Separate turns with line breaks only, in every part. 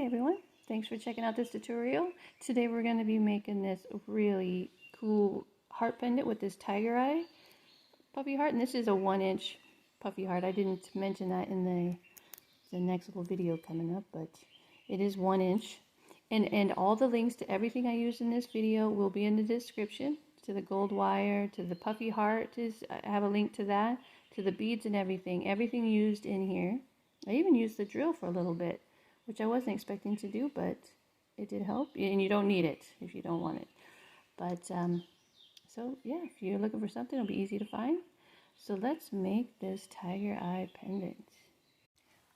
everyone, thanks for checking out this tutorial. Today we're going to be making this really cool heart pendant with this tiger eye puffy heart, and this is a 1-inch puffy heart. I didn't mention that in the next little video coming up, but it is 1 inch. And all the links to everything I use in this video will be in the description. To the gold wire, to the puffy heart, I have a link to that, to the beads and everything used in here. I even used the drill for a little bit, which I wasn't expecting to do, but it did help. And you don't need it if you don't want it. But, so yeah, if you're looking for something, it'll be easy to find. So let's make this tiger eye pendant.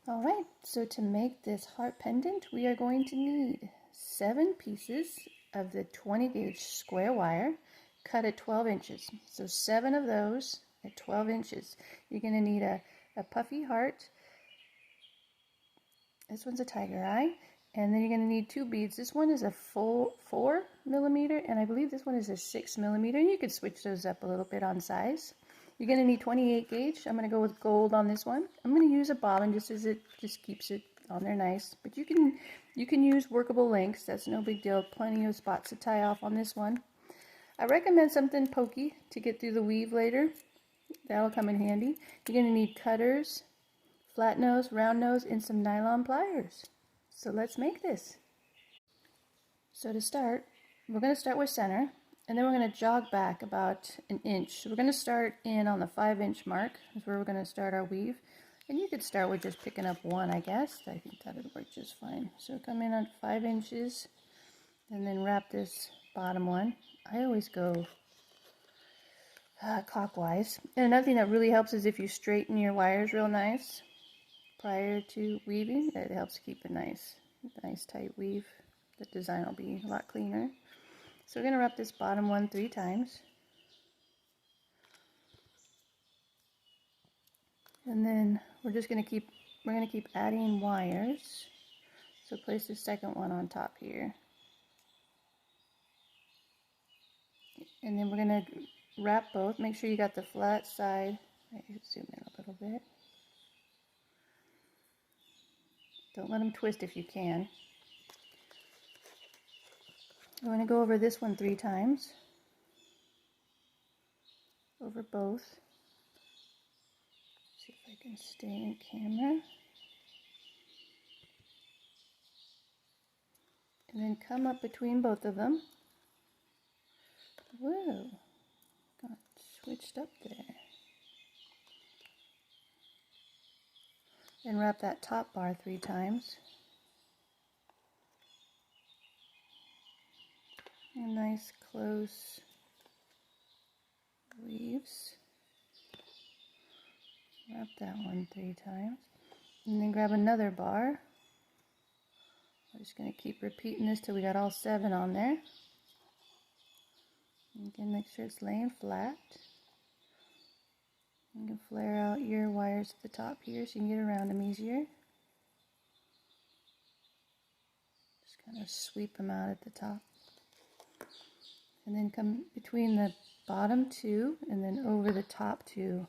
Alright, so to make this heart pendant, we are going to need 7 pieces of the 20 gauge square wire, cut at 12 inches. So 7 of those at 12 inches. You're going to need a puffy heart. This one's a tiger eye, and then you're going to need 2 beads. This one is a full 4 millimeter, and I believe this one is a 6 millimeter, and you could switch those up a little bit on size. You're going to need 28 gauge. I'm going to go with gold on this one. I'm going to use a bobbin just as it just keeps it on there nice, but you can use workable lengths. That's no big deal. Plenty of spots to tie off on this one. I recommend something pokey to get through the weave later. That'll come in handy. You're going to need cutters, flat nose, round nose, and some nylon pliers. So let's make this. So to start, we're going to start with center, and then we're going to jog back about an inch. So we're going to start in on the 5-inch mark. That's where we're going to start our weave. And you could start with just picking up 1, I guess. I think that would work just fine. So come in on 5 inches, and then wrap this bottom one. I always go clockwise. And another thing that really helps is if you straighten your wires real nice prior to weaving. It helps keep a nice tight weave. The design will be a lot cleaner. So we're going to wrap this bottom one 3 times. And then we're going to keep adding wires. So place the second one on top here. And then we're going to wrap both. Make sure you got the flat side. Zoom in a little bit. Don't let them twist if you can. I'm going to go over this one 3 times. Over both. See if I can stay in camera. And then come up between both of them. Whoa, got switched up there. And wrap that top bar 3 times. And nice close weaves. Wrap that one 3 times. And then grab another bar. I'm just going to keep repeating this till we got all 7 on there. And again, make sure it's laying flat. You can flare out your wires at the top here so you can get around them easier. Just kind of sweep them out at the top. And then come between the bottom 2 and then over the top 2.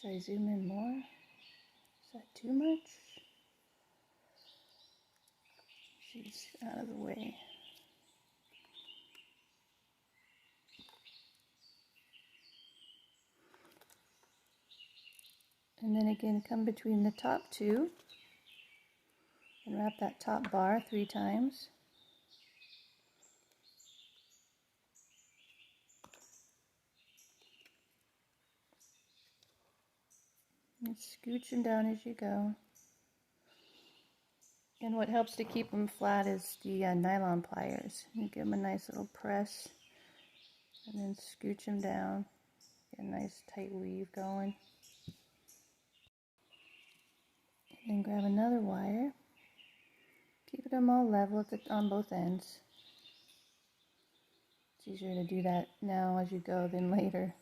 Should I zoom in more? Is that too much? She's out of the way. And then again, come between the top 2 and wrap that top bar 3 times. And scooch them down as you go. And what helps to keep them flat is the nylon pliers. You give them a nice little press and then scooch them down. Get a nice tight weave going. And then grab another wire. Keep them all level on both ends. It's easier to do that now as you go than later.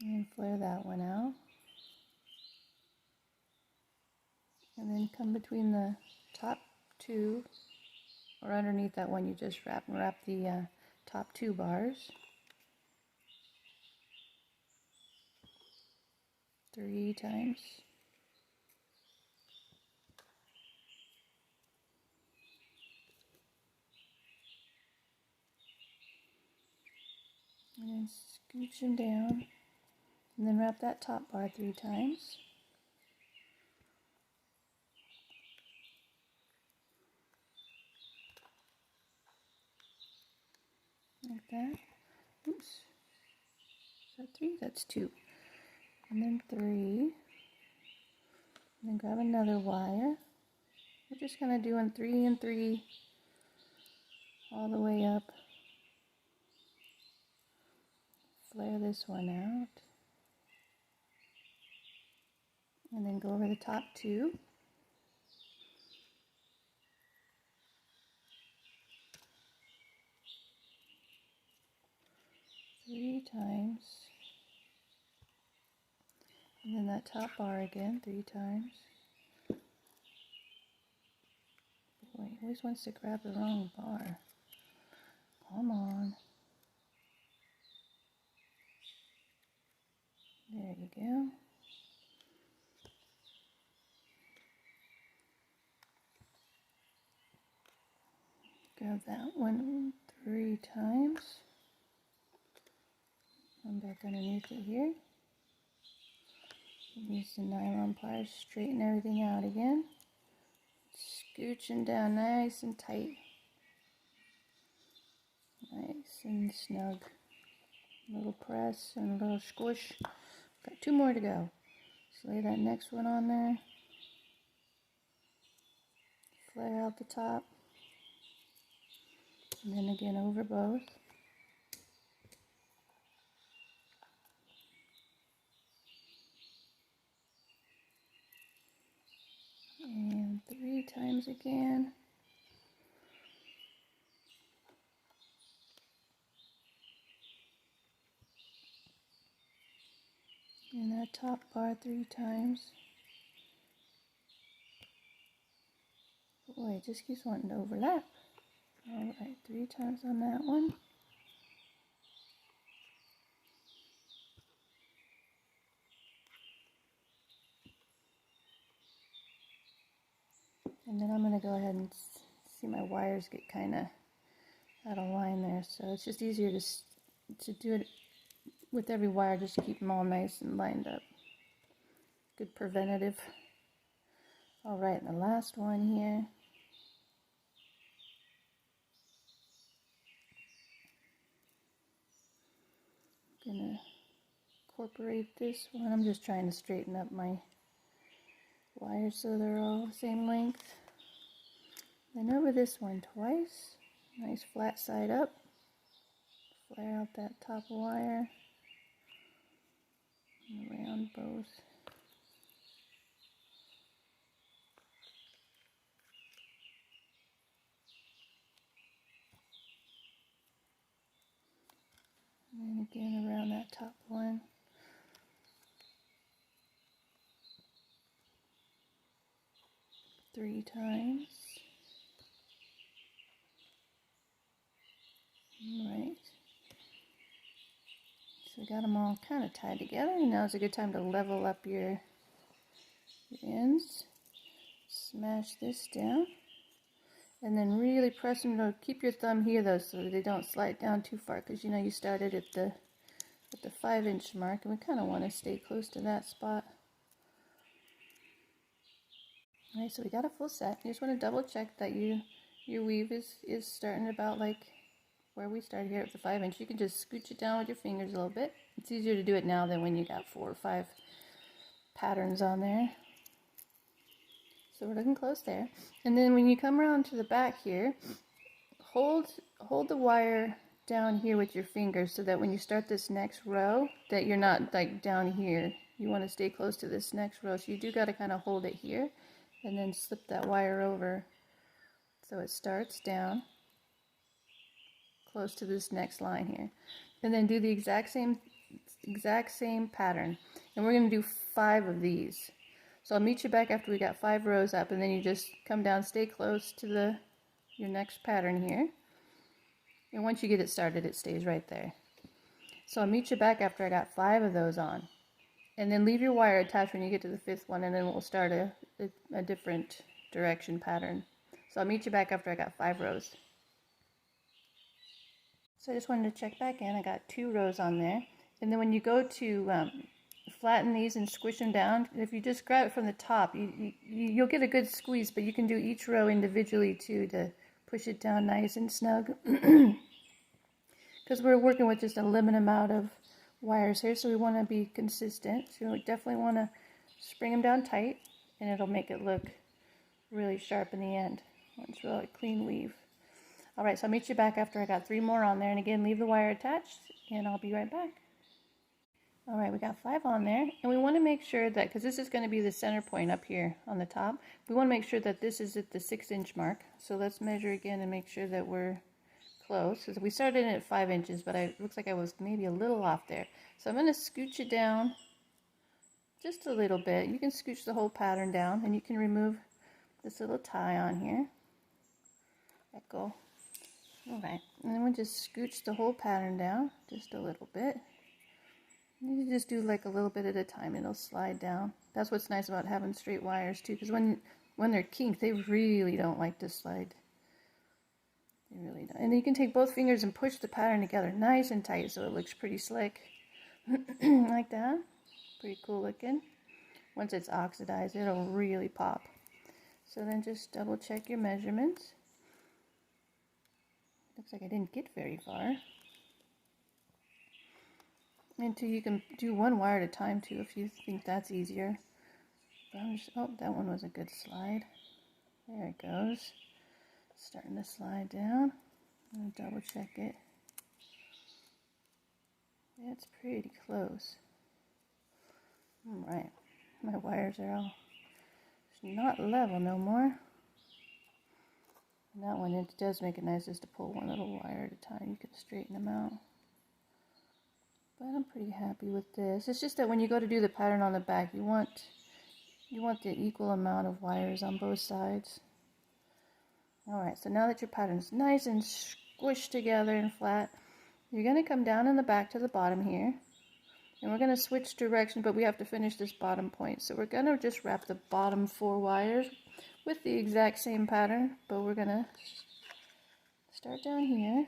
And flare that one out. And then come between the top 2, or underneath that one you just wrapped, and wrap the top 2 bars. 3 times. And then scooch them down. And then wrap that top bar 3 times. Like that. Oops. Is that 3? That's 2. And then 3. And then grab another wire. We're just kind of doing 3 and 3 all the way up. Flare this one out. And then go over the top 2. Three times. And then that top bar again, 3 times. Boy, he always wants to grab the wrong bar. Come on. There you go. Grab that one 3 times. I'm back underneath it here. Use the nylon pliers, straighten everything out again. Scooching down nice and tight. Nice and snug. A little press and a little squish. Got 2 more to go. So lay that next one on there. Flare out the top. And then again over both. And 3 times again. And that top bar 3 times. Boy, it just keeps wanting to overlap. Alright, 3 times on that one. And then I'm going to go ahead and see my wires get kind of out of line there. So it's just easier to do it with every wire, just to keep them all nice and lined up. Good preventative. Alright, the last one here. I'm going to incorporate this one. I'm just trying to straighten up my wires so they're all the same length. Then over this one twice. Nice flat side up. Flare out that top wire. And around both. And then again around that top one. Three times. Right. So we got them all kind of tied together, and now is a good time to level up your ends. Smash this down, and then really press them. Keep your thumb here though, so that they don't slide down too far, because you know you started at the 5-inch mark, and we kind of want to stay close to that spot. All right, so we got a full set. You just want to double check that your weave is starting about like where we started here at the 5-inch. You can just scooch it down with your fingers a little bit. It's easier to do it now than when you got 4 or 5 patterns on there. So we're looking close there. And then when you come around to the back here, hold the wire down here with your fingers so that when you start this next row, that you're not like down here. You want to stay close to this next row. So you do got to kind of hold it here and then slip that wire over so it starts down close to this next line here. And then do the exact same pattern. And we're going to do 5 of these. So I'll meet you back after we got 5 rows up, and then you just come down, stay close to your next pattern here. And once you get it started, it stays right there. So I'll meet you back after I got 5 of those on. And then leave your wire attached when you get to the 5th one, and then we'll start a different direction pattern. So I'll meet you back after I got 5 rows. So I just wanted to check back in. I got 2 rows on there. And then when you go to flatten these and squish them down, if you just grab it from the top, you'll get a good squeeze, but you can do each row individually too to push it down nice and snug. Because we're working with just a limited amount of wires here, so we want to be consistent. So we definitely want to spring them down tight, and it'll make it look really sharp in the end. It's really clean weave. Alright, so I'll meet you back after I got 3 more on there, and again, leave the wire attached, and I'll be right back. Alright, we got 5 on there, and we want to make sure that, because this is going to be the center point up here on the top, we want to make sure that this is at the 6-inch mark. So let's measure again and make sure that we're close. So we started in at 5 inches, but it looks like I was maybe a little off there. So I'm going to scooch it down just a little bit. You can scooch the whole pattern down, and you can remove this little tie on here. Deko. Alright, and then we'll just scooch the whole pattern down just a little bit. You just do like a little bit at a time, it'll slide down. That's what's nice about having straight wires too, because when they're kinked, they really don't like to slide. They really don't. And then you can take both fingers and push the pattern together nice and tight so it looks pretty slick. Like that. Pretty cool looking. Once it's oxidized, it'll really pop. So then just double check your measurements. Looks like I didn't get very far. And too, you can do 1 wire at a time too if you think that's easier. Oh, that one was a good slide. There it goes. Starting to slide down. I'm going to double check it. Yeah, it's pretty close. Alright, my wires are all not level no more. And that one, it does make it nice just to pull 1 little wire at a time. You can straighten them out. But I'm pretty happy with this. It's just that when you go to do the pattern on the back, you want the equal amount of wires on both sides. Alright, so now that your pattern's nice and squished together and flat, you're going to come down in the back to the bottom here. And we're going to switch direction, but we have to finish this bottom point. So we're going to just wrap the bottom 4 wires with the exact same pattern, but we're going to start down here.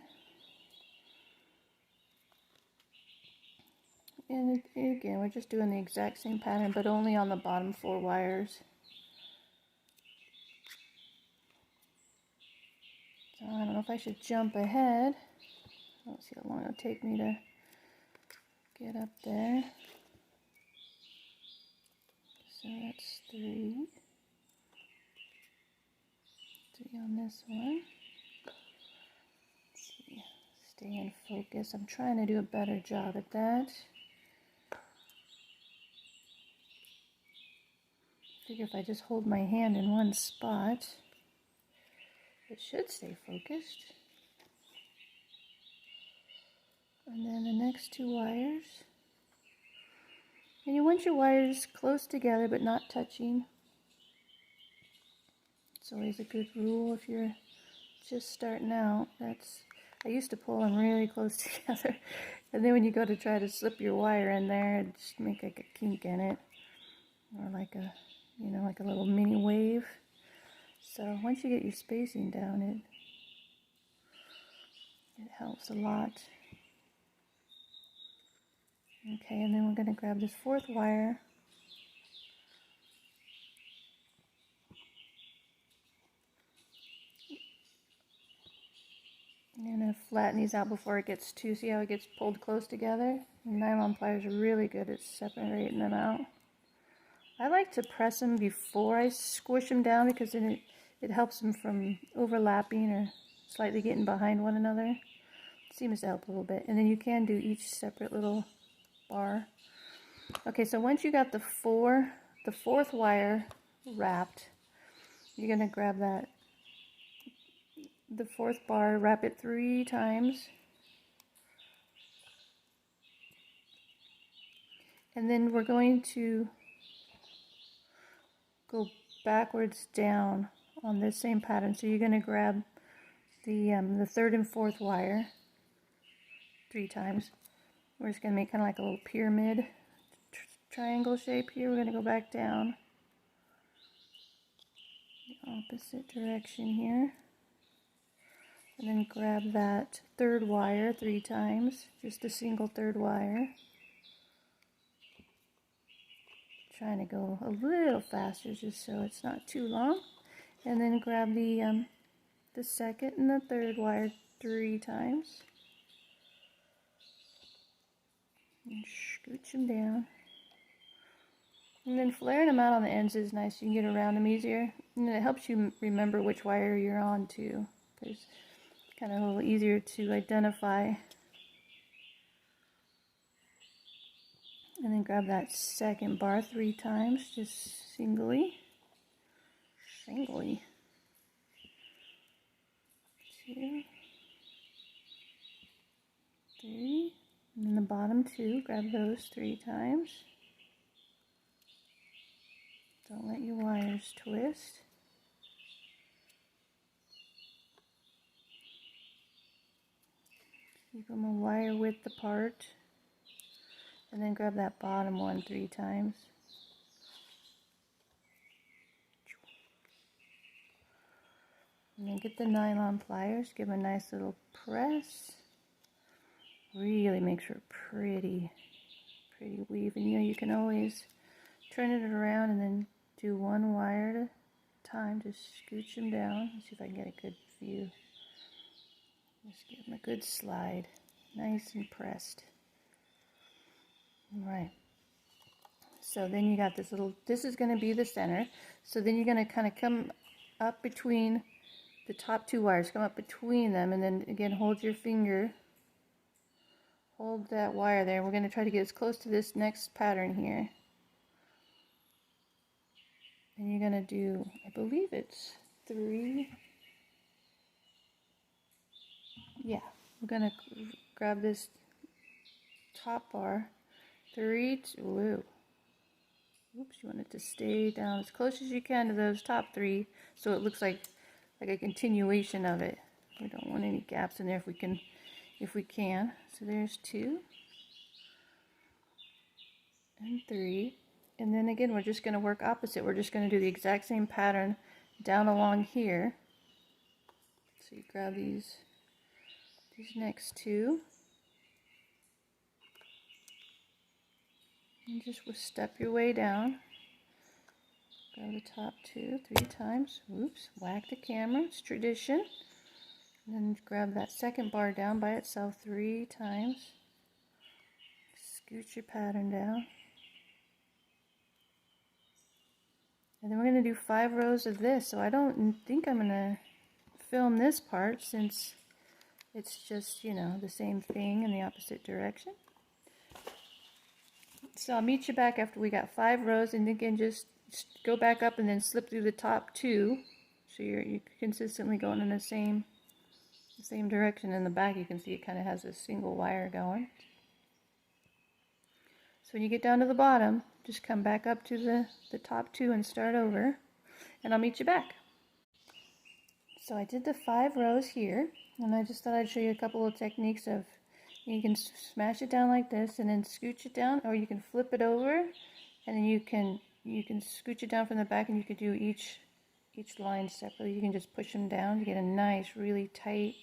And again, we're just doing the exact same pattern, but only on the bottom 4 wires. So I don't know if I should jump ahead. Let's see how long it'll take me to get up there. So that's 3. 3 on this one. Let's see. Stay in focus. I'm trying to do a better job at that. I figure if I just hold my hand in one spot, it should stay focused. And then the next 2 wires. And you want your wires close together but not touching. It's always a good rule if you're just starting out. I used to pull them really close together. And then when you go to try to slip your wire in there, it just make like a kink in it. Or like a, like a little mini wave. So once you get your spacing down, it helps a lot. Okay, and then we're going to grab this 4th wire. I'm going to flatten these out before it gets see how it gets pulled close together? And nylon pliers are really good at separating them out. I like to press them before I squish them down because then it helps them from overlapping or slightly getting behind one another. It seems to help a little bit. And then you can do each separate little bar. Okay, so once you got the 4th wire wrapped, you're going to grab the 4th bar, wrap it 3 times. And then we're going to go backwards down on this same pattern. So you're going to grab the 3rd and 4th wire 3 times. We're just going to make kind of like a little pyramid, triangle shape here. We're going to go back down the opposite direction here. And then grab that third wire 3 times, just a single third wire. Trying to go a little faster just so it's not too long. And then grab the second and the third wire 3 times. And scooch them down. And then flaring them out on the ends is nice. You can get around them easier. And it helps you remember which wire you're on too. Because it's kind of a little easier to identify. And then grab that second bar 3 times, just singly. 2, 3. And then the bottom 2, grab those 3 times. Don't let your wires twist. Keep them a wire width apart. And then grab that bottom one 3 times. And then get the nylon pliers, give them a nice little press. Really makes for a pretty weave. And you can always turn it around and then do 1 wire at a time. Just scooch them down. Let's see if I can get a good view. Just give them a good slide. Nice and pressed. Alright. So then you got this is going to be the center. So then you're going to kind of come up between the top 2 wires. Come up between them and then again hold your finger. Hold that wire there. We're going to try to get as close to this next pattern here. And you're going to do, I believe it's 3. Yeah, we're going to grab this top bar. 3, whoa. Oops, you want it to stay down as close as you can to those top 3 so it looks like a continuation of it. We don't want any gaps in there if we can. So there's 2 and 3. And then again, we're just going to work opposite. We're just going to do the exact same pattern down along here. So you grab these next 2. And just step your way down. Grab the top 2 3 times. Oops, whack the camera. It's tradition. And then grab that second bar down by itself 3 times. Scoot your pattern down. And then we're going to do 5 rows of this. So I don't think I'm going to film this part since it's just, the same thing in the opposite direction. So I'll meet you back after we got 5 rows, and again just go back up and then slip through the top 2 so you're consistently going in the same direction. In the back you can see it kind of has a single wire going. So when you get down to the bottom, just come back up to the top 2 and start over, and I'll meet you back. So I did the 5 rows here, and I just thought I'd show you a couple of techniques of, you can smash it down like this and then scooch it down, or you can flip it over and then you can scooch it down from the back, and you could do each line separately. You can just push them down to get a nice really tight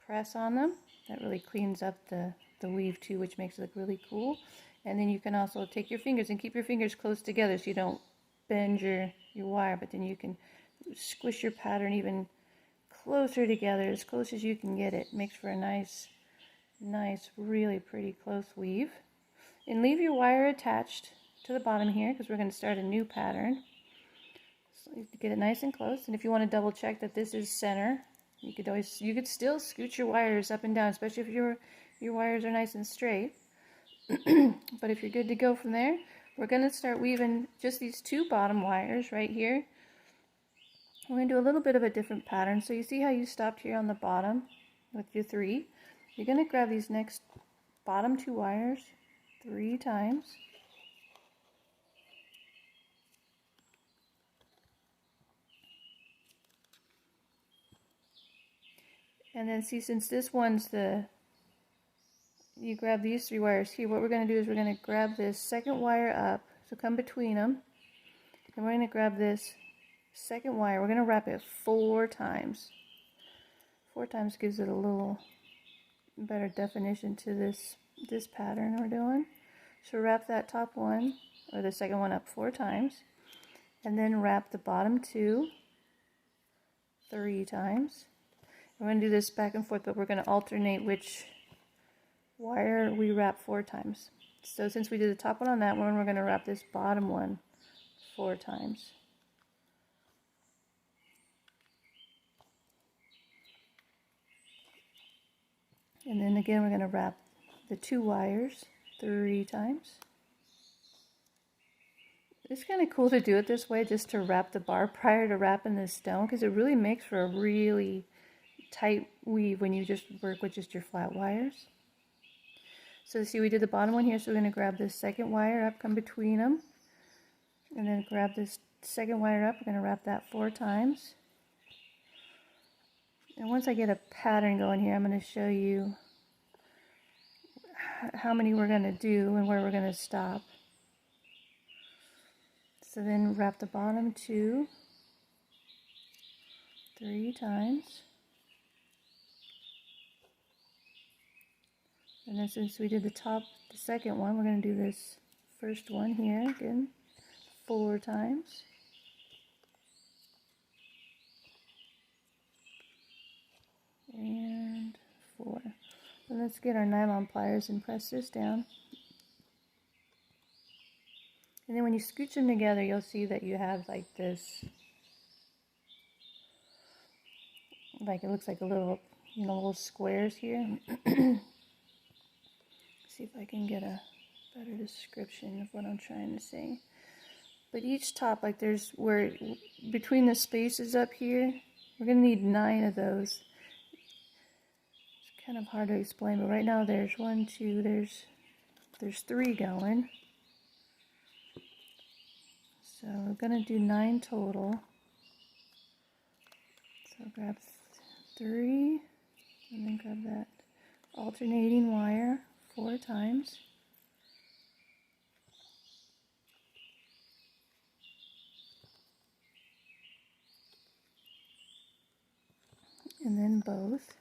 press on them. That really cleans up the weave too, which makes it look really cool. And then you can also take your fingers and keep your fingers close together so you don't bend your wire, but then you can squish your pattern even closer together, as close as you can get it. Makes for a nice, really pretty close weave. And leave your wire attached to the bottom here because we're going to start a new pattern. So you have to get it nice and close. And if you want to double check that this is center, you could still scooch your wires up and down, especially if your wires are nice and straight. But if you're good to go from there, we're going to start weaving just these 2 bottom wires right here. We're going to do a little bit of a different pattern. So you see how you stopped here on the bottom with your 3? You're going to grab these next bottom 2 wires 3 times. And then see, since this one's the you grab these 3 wires here. What we're going to do is we're going to grab this second wire up, so come between them, and we're going to grab this second wire. We're going to wrap it 4 times. 4 times gives it a little better definition to this pattern we're doing. So wrap that top one, or the second one, up 4 times, and then wrap the bottom 2 3 times. We're going to do this back and forth, but we're going to alternate which wire we wrap 4 times. So since we did the top one on that one, we're going to wrap this bottom one 4 times. And then again, we're going to wrap the 2 wires 3 times. It's kind of cool to do it this way, just to wrap the bar prior to wrapping the stone, because it really makes for a really tight weave when you just work with just your flat wires. So see, we did the bottom one here, so we're going to grab this second wire up, come between them, and then grab this second wire up. We're going to wrap that 4 times. And once I get a pattern going here, I'm going to show you how many we're going to do and where we're going to stop. So then wrap the bottom 2 3 times. And then since we did the top, the second one, we're going to do this first one here again 4 times. And 4. And let's get our nylon pliers and press this down. And then when you scooch them together, you'll see that you have like this, like it looks like a little, little squares here. See if I can get a better description of what I'm trying to say. But each top, like there's where between the spaces up here, we're going to need 9 of those. It's kind of hard to explain, but right now there's 1, 2, there's 3 going. So we're going to do 9 total. So grab 3 and then grab that alternating wire 4 times. And then both.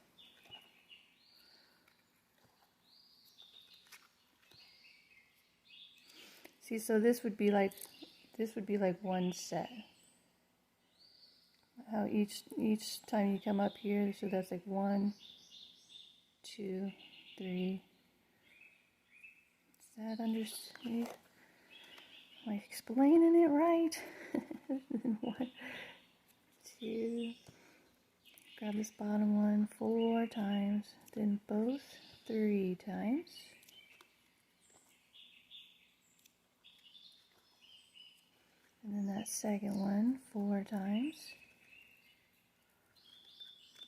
See, so this would be like one set. How each time you come up here, so that's like 1, 2, 3. Is that understood? Am I explaining it right? 1, 2. Grab this bottom one 4 times, then both 3 times. And then that second one 4 times.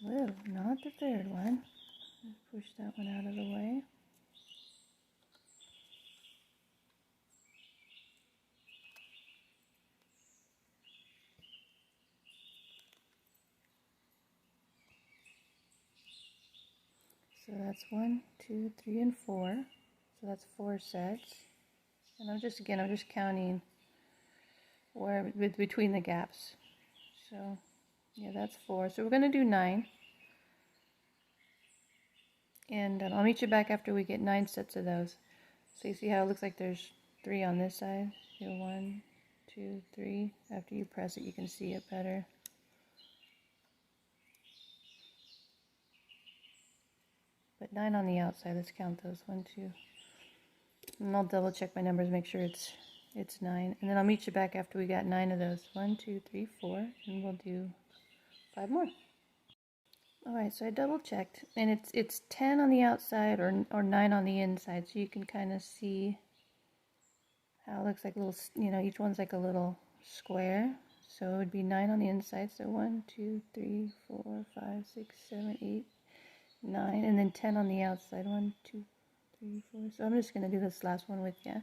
Whoa, not the third one. Let's push that one out of the way. So that's 1, 2, 3, and 4. So that's 4 sets. And I'm just counting where between the gaps. So yeah, that's 4. So we're going to do 9. And I'll meet you back after we get 9 sets of those. So you see how it looks like there's 3 on this side? So 1, 2, 3. After you press it, you can see it better. But 9 on the outside. Let's count those. 1, 2. And I'll double check my numbers, make sure it's 9. And then I'll meet you back after we got 9 of those. 1, 2, 3, 4. And we'll do 5 more. Alright, so I double checked, and it's 10 on the outside or 9 on the inside, so you can kind of see how it looks like a little, each one's like a little square. So it would be 9 on the inside, so 1, 2, 3, 4, 5, 6, 7, 8, 9, and then 10 on the outside. 1, 2, 3, 4. So I'm just going to do this last one with you.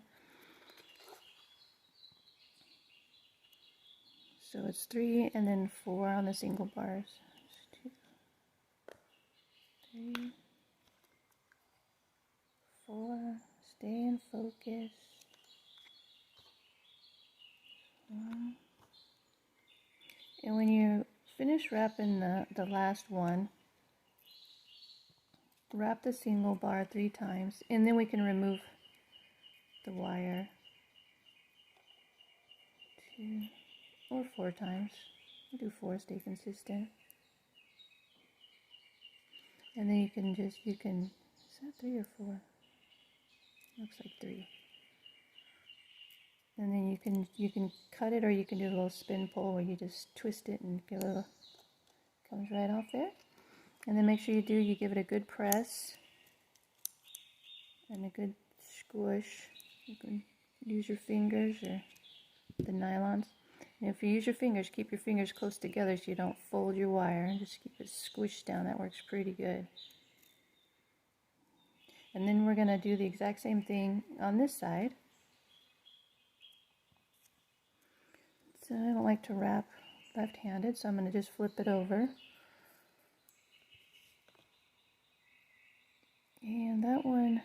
So it's 3 and then 4 on the single bars. 2, 3, 4. Stay in focus. 1. And when you finish wrapping the last one, wrap the single bar 3 times, and then we can remove the wire 2 or 4 times. I'll do 4, stay consistent. And then you can, is that 3 or 4? Looks like 3. And then you can cut it, or you can do a little spin pull where you just twist it and get a little, comes right off there. And then make sure you give it a good press and a good squish. You can use your fingers or the nylons. And if you use your fingers, keep your fingers close together so you don't fold your wire. Just keep it squished down. That works pretty good. And then we're going to do the exact same thing on this side. So I don't like to wrap left-handed, so I'm going to just flip it over. And that one,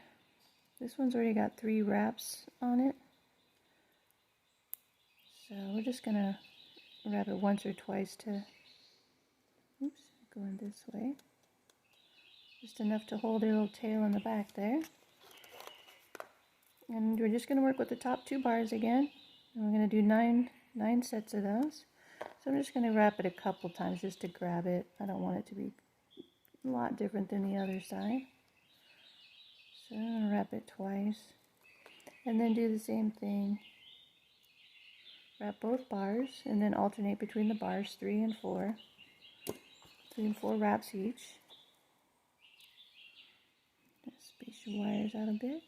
this one's already got 3 wraps on it. So we're just going to wrap it once or twice to, oops, going this way. Just enough to hold a little tail in the back there. And we're just going to work with the top 2 bars again. And we're going to do 9 sets of those. So I'm just going to wrap it a couple times just to grab it. I don't want it to be a lot different than the other side. So I'm going to wrap it twice. And then do the same thing. Wrap both bars and then alternate between the bars 3 and 4. 3 and 4 wraps each. Just space your wires out a bit.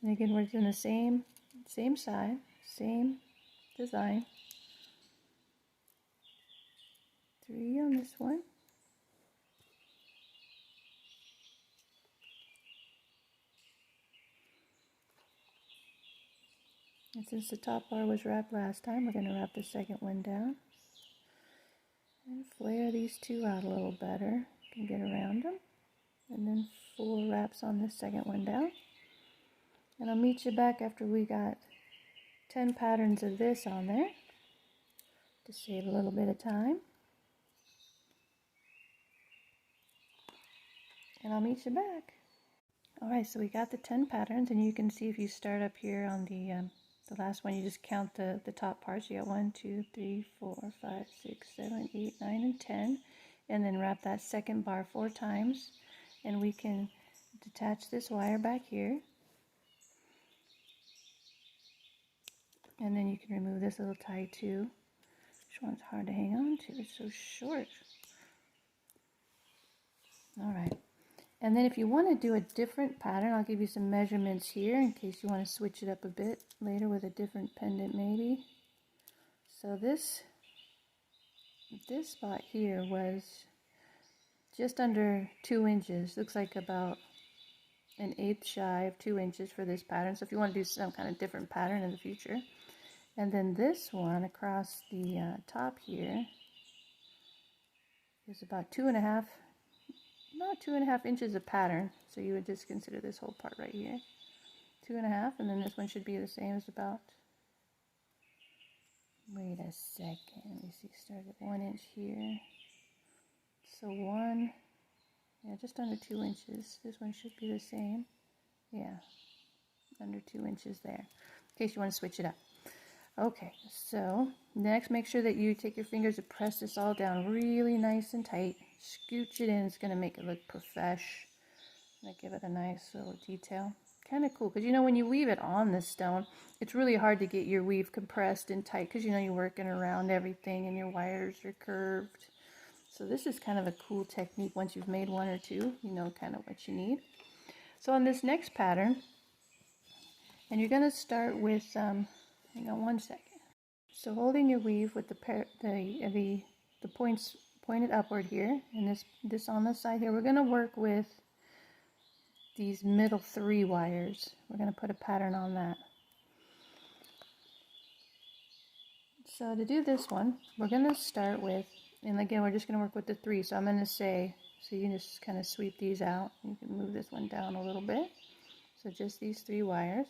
And again, we're doing the same side, same design. 3 on this one. And since the top bar was wrapped last time, we're going to wrap the second one down. And flare these 2 out a little better. You can get around them. And then 4 wraps on this second one down. And I'll meet you back after we got 10 patterns of this on there to save a little bit of time. And I'll meet you back. Alright, so we got the 10 patterns, and you can see if you start up here on the last one, you just count the top parts. You got 1, 2, 3, 4, 5, 6, 7, 8, 9, and 10. And then wrap that second bar 4 times. And we can detach this wire back here. And then you can remove this little tie too. Which one's hard to hang on to? It's so short. Alright. And then if you want to do a different pattern, I'll give you some measurements here in case you want to switch it up a bit later with a different pendant maybe. So this spot here was just under 2 inches. Looks like about 1/8 shy of 2 inches for this pattern. So if you want to do some kind of different pattern in the future. And then this one across the top here is about 2.5, about 2.5 inches of pattern. So you would just consider this whole part right here 2.5, and then this one should be the same as about, wait a second, let me see, start at 1 inch here. So 1, yeah, just under 2 inches. This one should be the same. Yeah, under 2 inches there, in case you want to switch it up. Okay, so next, make sure that you take your fingers and press this all down really nice and tight. Scooch it in. It's going to make it look profesh. Give it a nice little detail. Kind of cool, because you know when you weave it on the stone, it's really hard to get your weave compressed and tight, because you know you're working around everything and your wires are curved. So this is kind of a cool technique. Once you've made 1 or 2, you know kind of what you need. So on this next pattern, and you're going to start with, hang on 1 second. So holding your weave with the points pointed upward here, and this on the side here, we're going to work with these middle 3 wires. We're going to put a pattern on that. So to do this one, we're going to start with, and again, we're just going to work with the 3. So I'm going to say, so you just kind of sweep these out. You can move this one down a little bit. So just these 3 wires.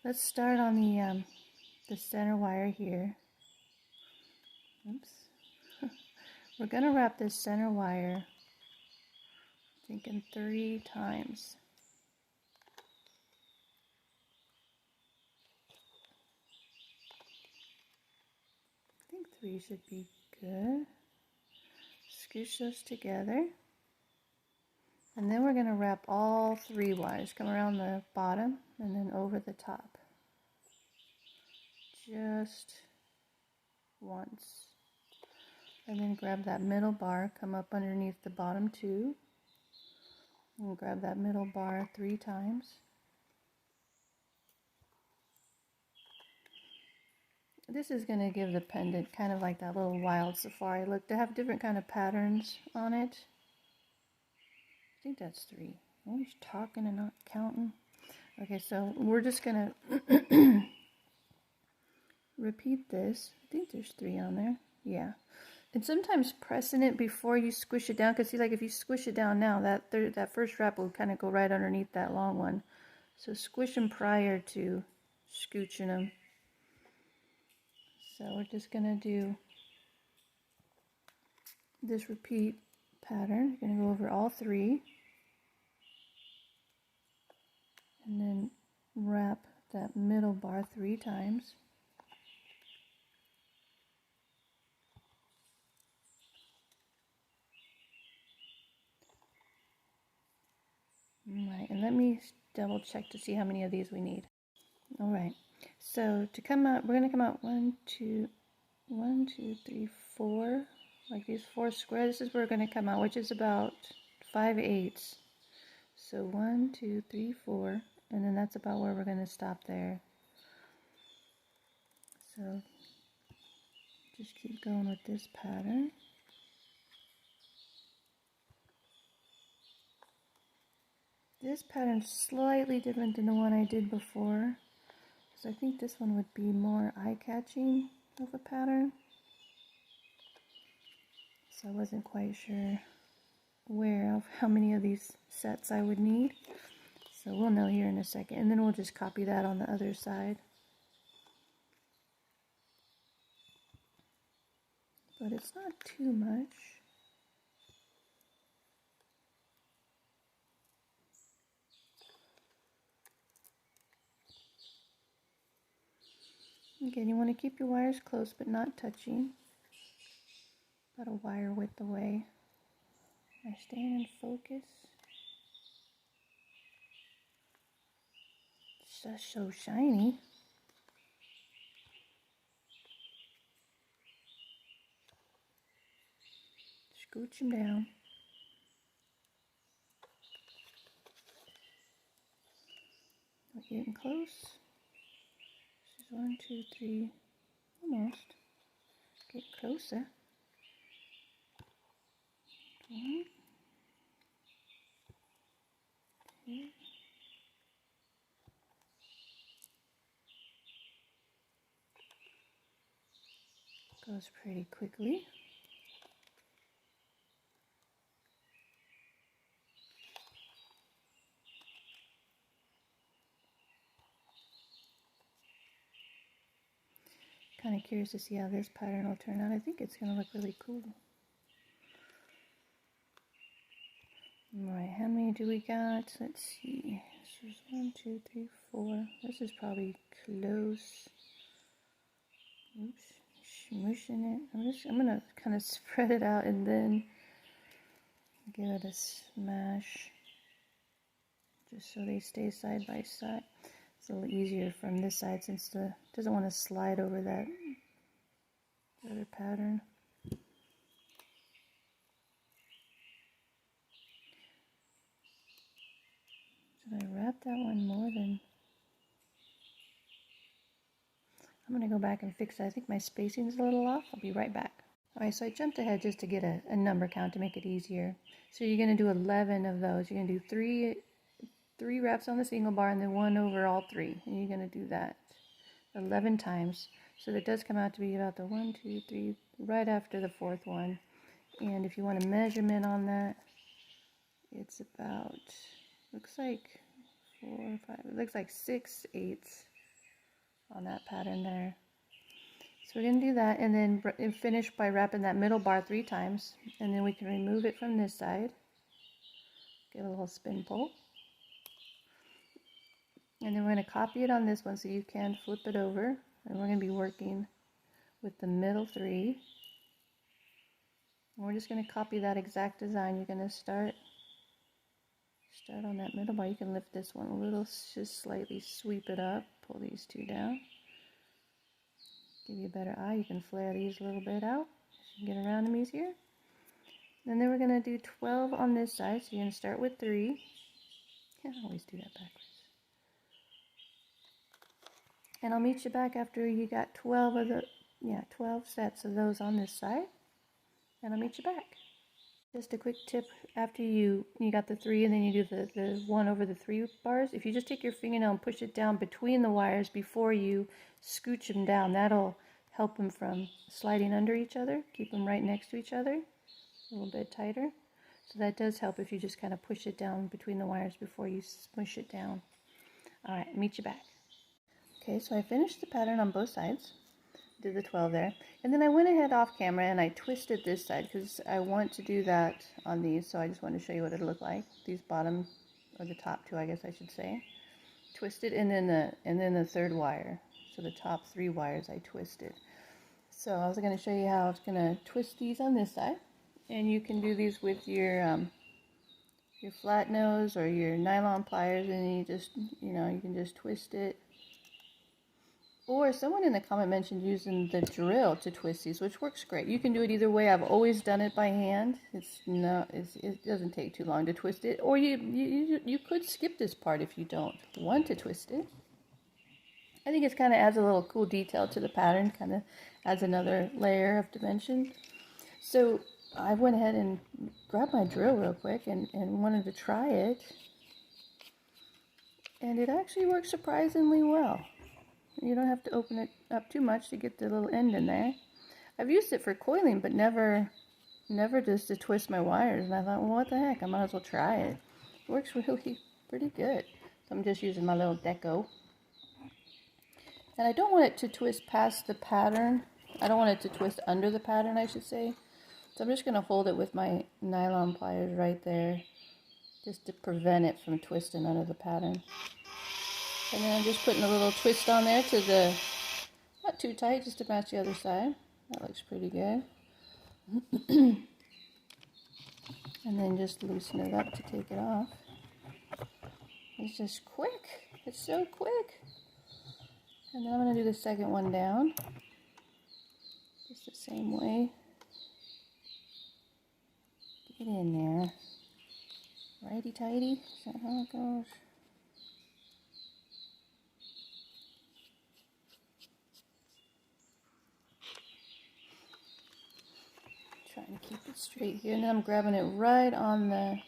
Let's start on the center wire here. Oops. We're going to wrap this center wire, I think, in 3 times. I think 3 should be good. Scoosh those together. And then we're going to wrap all 3 wires. Come around the bottom and then over the top. Just once. And then grab that middle bar, come up underneath the bottom 2. And grab that middle bar 3 times. This is going to give the pendant kind of like that little wild safari look. They have different kind of patterns on it. I think that's 3. I'm always talking and not counting. Okay, so we're just going to repeat this. I think there's 3 on there. Yeah. And sometimes pressing it before you squish it down, because see, like if you squish it down now, that first wrap will kind of go right underneath that long one. So squish them prior to scooching them. So we're just going to do this repeat pattern. We're going to go over all 3. And then wrap that middle bar 3 times. Alright, and let me double check to see how many of these we need. Alright, so to come out, we're going to come out 1, 2, 3, 4, like these 4 squares. This is where we're going to come out, which is about 5/8. So 1, 2, 3, 4, and then that's about where we're going to stop there. So just keep going with this pattern. This pattern is slightly different than the one I did before, so I think this one would be more eye-catching of a pattern. So I wasn't quite sure how many of these sets I would need. So we'll know here in a second, and then we'll just copy that on the other side. But it's not too much. Again, you want to keep your wires close but not touching. About a wire width away. Am I staying in focus? It's just so shiny. Scooch them down. We're getting close. This is 1, 2, 3, almost. Get closer. 1, 2. Goes pretty quickly. Kind of curious to see how this pattern will turn out. I think it's going to look really cool. Alright, how many do we got? Let's see. This is 1, 2, 3, 4. This is probably close. Oops, smushing it. I'm going to kind of spread it out and then give it a smash. Just so they stay side by side. It's a little easier from this side since it doesn't want to slide over that other pattern. Did I wrap that one more than... I'm going to go back and fix that. I think my spacing is a little off. I'll be right back. Alright, so I jumped ahead just to get a number count to make it easier. So you're going to do 11 of those. You're going to do three wraps on the single bar and then 1 over all 3. And you're going to do that 11 times. So that does come out to be about the 1, 2, 3, right after the 4th one. And if you want a measurement on that, it's about, looks like 4, 5. It looks like 6 eighths on that pattern there. So we're going to do that and then finish by wrapping that middle bar 3 times. And then we can remove it from this side. Get a little spin pull. And then we're going to copy it on this one so you can flip it over. And we're going to be working with the middle 3. And we're just going to copy that exact design. You're going to start on that middle bar. You can lift this one a little, just slightly sweep it up. Pull these 2 down. Give you a better eye. You can flare these a little bit out so you can get around them easier. And then we're going to do 12 on this side. So you're going to start with 3. Can't always do that backwards. And I'll meet you back after you got 12 sets of those on this side. And I'll meet you back. Just a quick tip, after you got the 3 and then you do the 1 over the 3 bars, if you just take your fingernail and push it down between the wires before you scooch them down, that'll help them from sliding under each other, keep them right next to each other, a little bit tighter. So that does help if you just kind of push it down between the wires before you smush it down. Alright, meet you back. Okay, so I finished the pattern on both sides. Did the 12 there, and then I went ahead off camera and I twisted this side because I want to do that on these, so I just wanted to show you what it looked like. These bottom, or the top 2 I guess I should say, twisted, and then the 3rd wire, so the top 3 wires I twisted. So I was going to show you how I was going to twist these on this side, and you can do these with your flat nose or your nylon pliers, and you just, you can just twist it. Or someone in the comment mentioned using the drill to twist these, which works great. You can do it either way. I've always done it by hand. It doesn't take too long to twist it. Or you could skip this part if you don't want to twist it. I think it kind of adds a little cool detail to the pattern, kind of adds another layer of dimension. So I went ahead and grabbed my drill real quick and wanted to try it. And it actually works surprisingly well. You don't have to open it up too much to get the little end in there. I've used it for coiling, but never just to twist my wires. And I thought, well, what the heck? I might as well try it. It works really pretty good. So I'm just using my little Deko. And I don't want it to twist past the pattern. I don't want it to twist under the pattern, I should say. So I'm just going to hold it with my nylon pliers right there, just to prevent it from twisting under the pattern. And then I'm just putting a little twist on there to the, not too tight, just to match the other side. That looks pretty good. And then just loosen it up to take it off. It's just quick. It's so quick. And then I'm going to do the second one down. Just the same way. Get in there. Righty-tighty. Is that how it goes? Trying to keep it straight here, and then I'm grabbing it right on the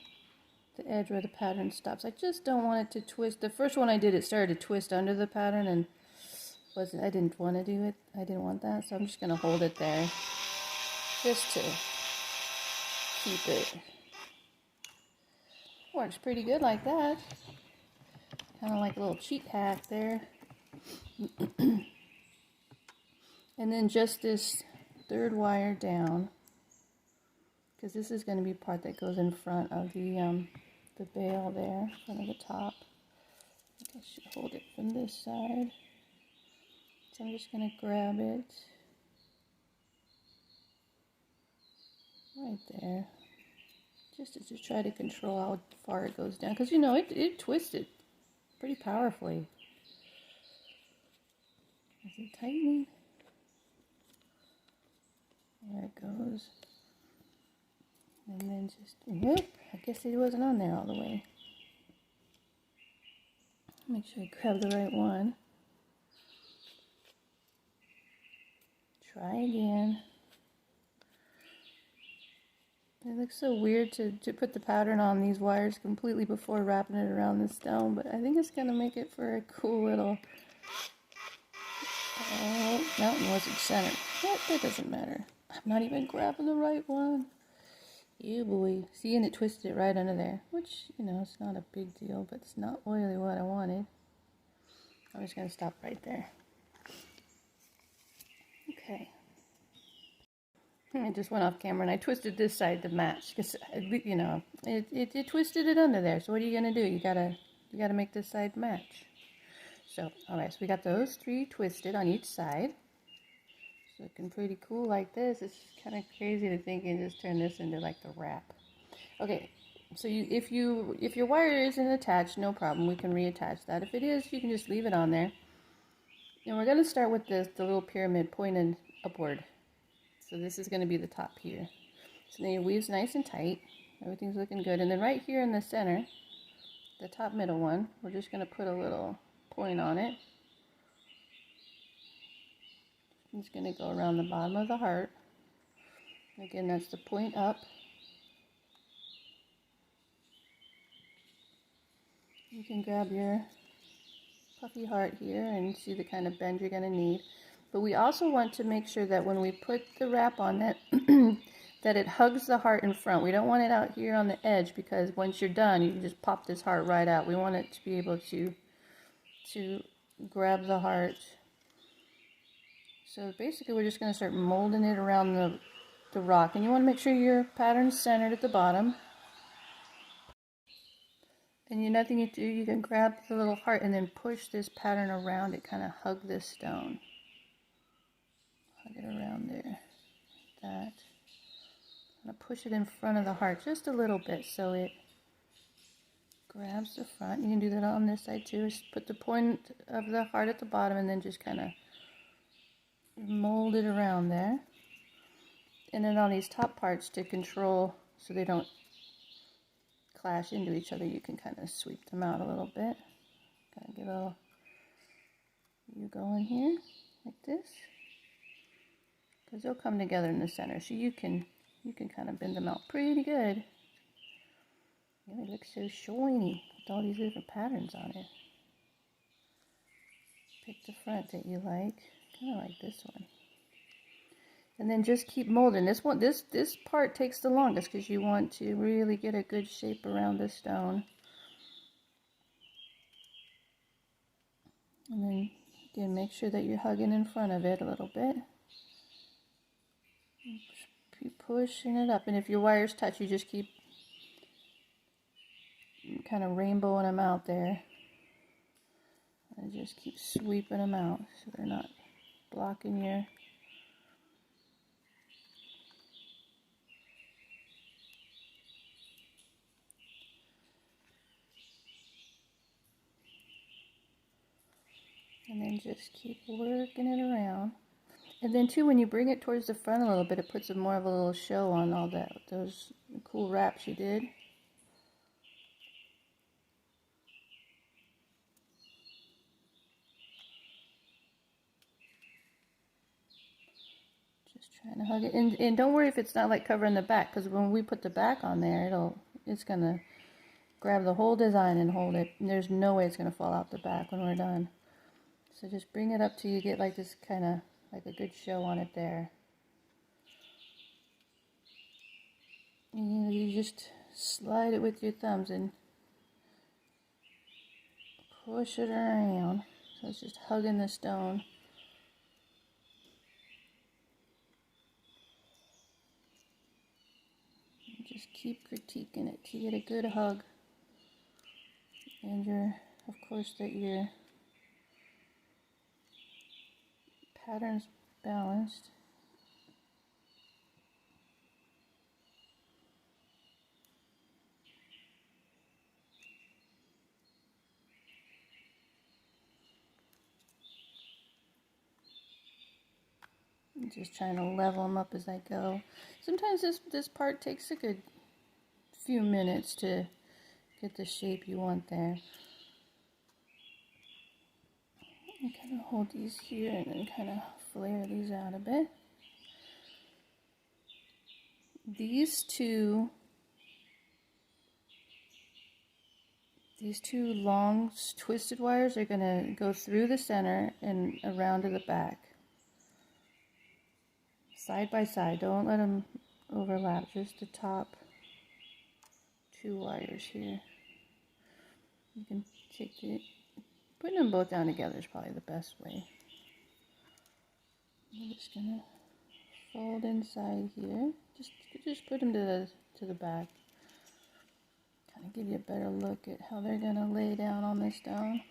edge where the pattern stops. I just don't want it to twist. The first one I did, it started to twist under the pattern, and I didn't want to do it. I didn't want that, so I'm just going to hold it there just to keep it. Works pretty good like that. Kind of like a little cheat hack there. And then just this 3rd wire down, because this is going to be the part that goes in front of the bail there, in front of the top. I think I should hold it from this side. So I'm just going to grab it right there, just to try to control how far it goes down, because it twisted pretty powerfully. Is it tightening? There it goes. And then just, whoop, I guess it wasn't on there all the way. Make sure I grab the right one. Try again. It looks so weird to put the pattern on these wires completely before wrapping it around the stone, but I think it's going to make it for a cool little... Oh, that one wasn't centered. That doesn't matter. I'm not even grabbing the right one. You boy. See, and it twisted it right under there, which, you know, it's not a big deal, but it's not really what I wanted. I'm just going to stop right there. Okay. It just went off camera, and I twisted this side to match, because, you know, it twisted it under there. So what are you going to do? You gotta make this side match. So, alright, so we got those 3 twisted on each side. It's looking pretty cool like this. It's kind of crazy to think and just turn this into like the wrap. Okay, so if your wire isn't attached, no problem. We can reattach that. If it is, you can just leave it on there. And we're going to start with the little pyramid pointed upward. So this is going to be the top here. So then your weave's nice and tight. Everything's looking good. And then right here in the center, the top middle one, we're just going to put a little point on it. It's going to go around the bottom of the heart. Again, that's the point up. You can grab your puffy heart here and see the kind of bend you're going to need. But we also want to make sure that when we put the wrap on that, that it hugs the heart in front. We don't want it out here on the edge, because once you're done, you can just pop this heart right out. We want it to be able to grab the heart. So basically we're just going to start molding it around the rock. And you want to make sure your pattern's centered at the bottom. And nothing you do, you can grab the little heart and then push this pattern around it, kind of hug this stone. Hug it around there, like that. I'm going to push it in front of the heart just a little bit so it grabs the front. You can do that on this side too. Just put the point of the heart at the bottom and then just kind of mold it around there. And then on these top parts, to control so they don't clash into each other, you can kind of sweep them out a little bit. Kind of get a little you going here, like this. Because they'll come together in the center, so you can kind of bend them out pretty good. Yeah, they look so shiny with all these different patterns on it. Pick the front that you like, kind of like this one. And then just keep molding. This part takes the longest because you want to really get a good shape around the stone. And then again, make sure that you're hugging in front of it a little bit. Keep pushing it up. And if your wires touch, you just keep kind of rainbowing them out there. And just keep sweeping them out so they're not blocking your... And then just keep working it around. And then too, when you bring it towards the front a little bit, it puts more of a little show on all those cool wraps you did. Just trying to hug it. And don't worry if it's not like covering the back, because when we put the back on there, it's gonna grab the whole design and hold it. And there's no way it's gonna fall out the back when we're done. So just bring it up till you get like this kind of like a good show on it there. And you just slide it with your thumbs and push it around. So it's just hugging the stone. And just keep critiquing it to get a good hug. And of course, that your pattern's balanced. I'm just trying to level them up as I go. Sometimes this part takes a good few minutes to get the shape you want there. You kind of hold these here and then kind of flare these out a bit. These two long twisted wires are going to go through the center and around to the back. Side by side. Don't let them overlap. Just the top 2 wires here. You can take the, putting them both down together is probably the best way. I'm just gonna fold inside here. Just put them to the back. Kind of give you a better look at how they're gonna lay down on this stone.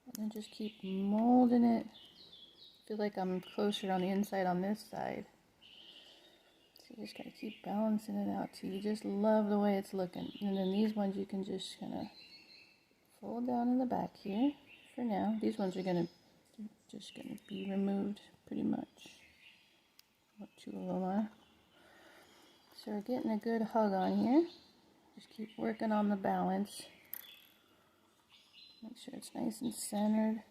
And then just keep molding it. I feel like I'm closer on the inside on this side. So you just gotta keep balancing it out till you just love the way it's looking. And then these ones you can just kind of fold down in the back here for now. These ones are just gonna be removed pretty much. What 2 of them are. So we're getting a good hug on here. Just keep working on the balance. Make sure it's nice and centered.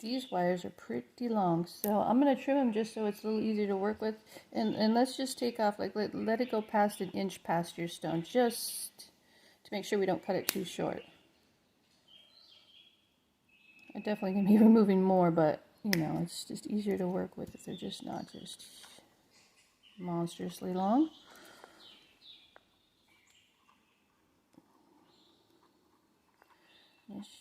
These wires are pretty long, so I'm going to trim them just so it's a little easier to work with. And let's just take off, like let it go past 1 inch past your stone, just to make sure we don't cut it too short. I definitely can be removing more, but you know, it's just easier to work with if they're just not just monstrously long.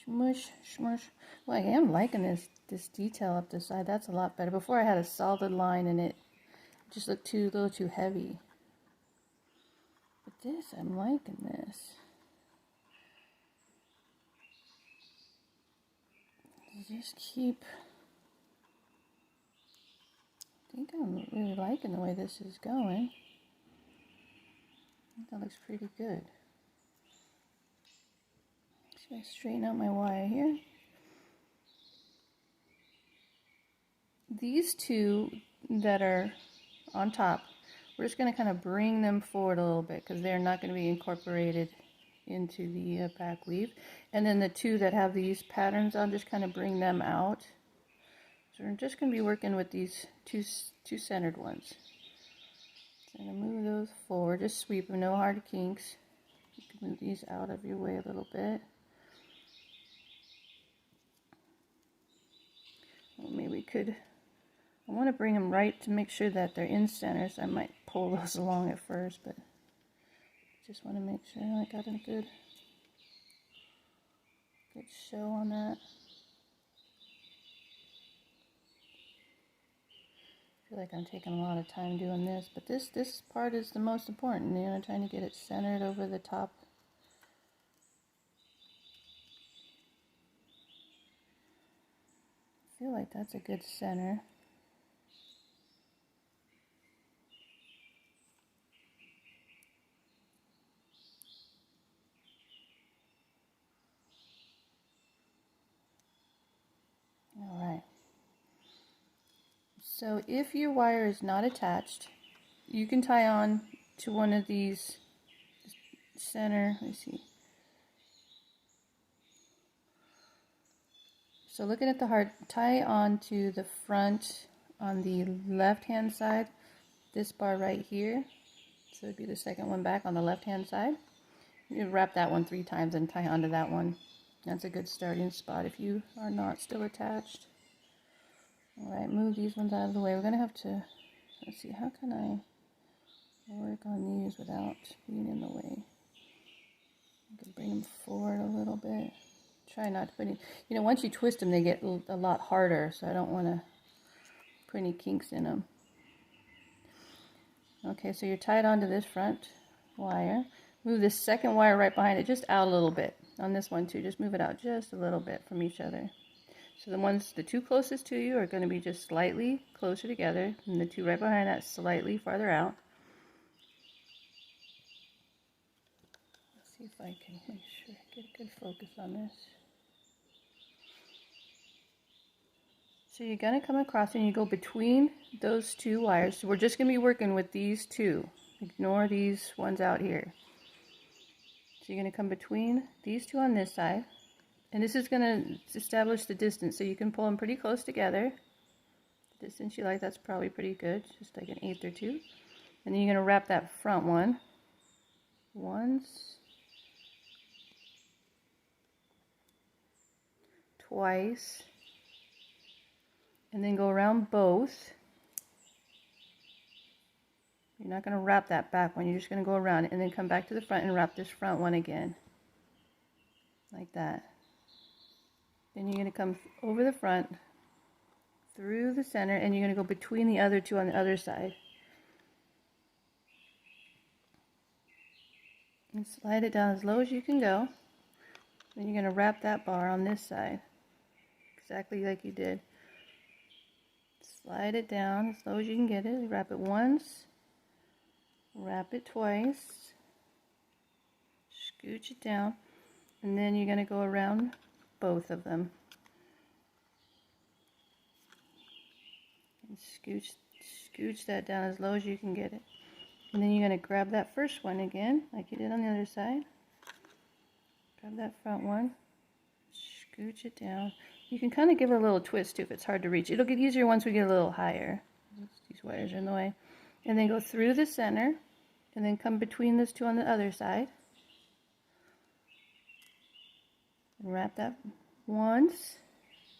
Smush, smush. Well, I am liking this detail up the side. That's a lot better. Before I had a solid line and it just looked a little too heavy. But this, I'm liking this. Just keep. I think I'm really liking the way this is going. I think that looks pretty good. So I straighten out my wire here. These 2 that are on top, we're just going to kind of bring them forward a little bit because they're not going to be incorporated into the back weave. And then the 2 that have these patterns, I'll just kind of bring them out. So we're just going to be working with these two centered ones. So I'm going to move those forward, just sweep them, no hard kinks. You can move these out of your way a little bit. Well, maybe we could, I want to bring them right to make sure that they're in center, so I might pull those along at first, but just want to make sure I got a good show on that. I feel like I'm taking a lot of time doing this, but this part is the most important, you know, trying to get it centered over the top. I feel like that's a good center. All right. So if your wire is not attached, you can tie on to one of these center, let me see. So looking at the heart, tie on to the front on the left hand side, this bar right here. So it'd be the second one back on the left hand side. You wrap that one 3 times and tie onto that one. That's a good starting spot if you are not still attached. Alright, move these ones out of the way. We're going to have to, let's see, how can I work on these without being in the way? I can bring them forward a little bit. Try not to put any, you know, once you twist them, they get a lot harder, so I don't want to put any kinks in them. Okay, so you're tied onto this front wire. Move this second wire right behind it, just out a little bit. On this one too, just move it out just a little bit from each other. So the 2 closest to you are going to be just slightly closer together, and the 2 right behind that slightly farther out. Let's see if I can make sure I get a good focus on this. So you're going to come across and you go between those 2 wires. So we're just going to be working with these 2. Ignore these ones out here. So you're going to come between these 2 on this side. And this is going to establish the distance, so you can pull them pretty close together. The distance you like, that's probably pretty good, just like 1/8 or 2. And then you're going to wrap that front one once, twice, and then go around both You're not going to wrap that back one. You're just going to go around it and then come back to the front and wrap this front one again. Like that. Then you're going to come over the front, through the center, and you're going to go between the other two on the other side. And slide it down as low as you can go. Then you're going to wrap that bar on this side. Exactly like you did. Slide it down as low as you can get it. Wrap it once. Wrap it twice. Scooch it down. And then you're going to go around both of them. And scooch that down as low as you can get it. And then you're going to grab that first one again, like you did on the other side. Grab that front one. Scooch it down. You can kind of give it a little twist too if it's hard to reach. It'll get easier once we get a little higher. These wires are in the way. And then go through the center. And then come between those two on the other side. And wrap that once.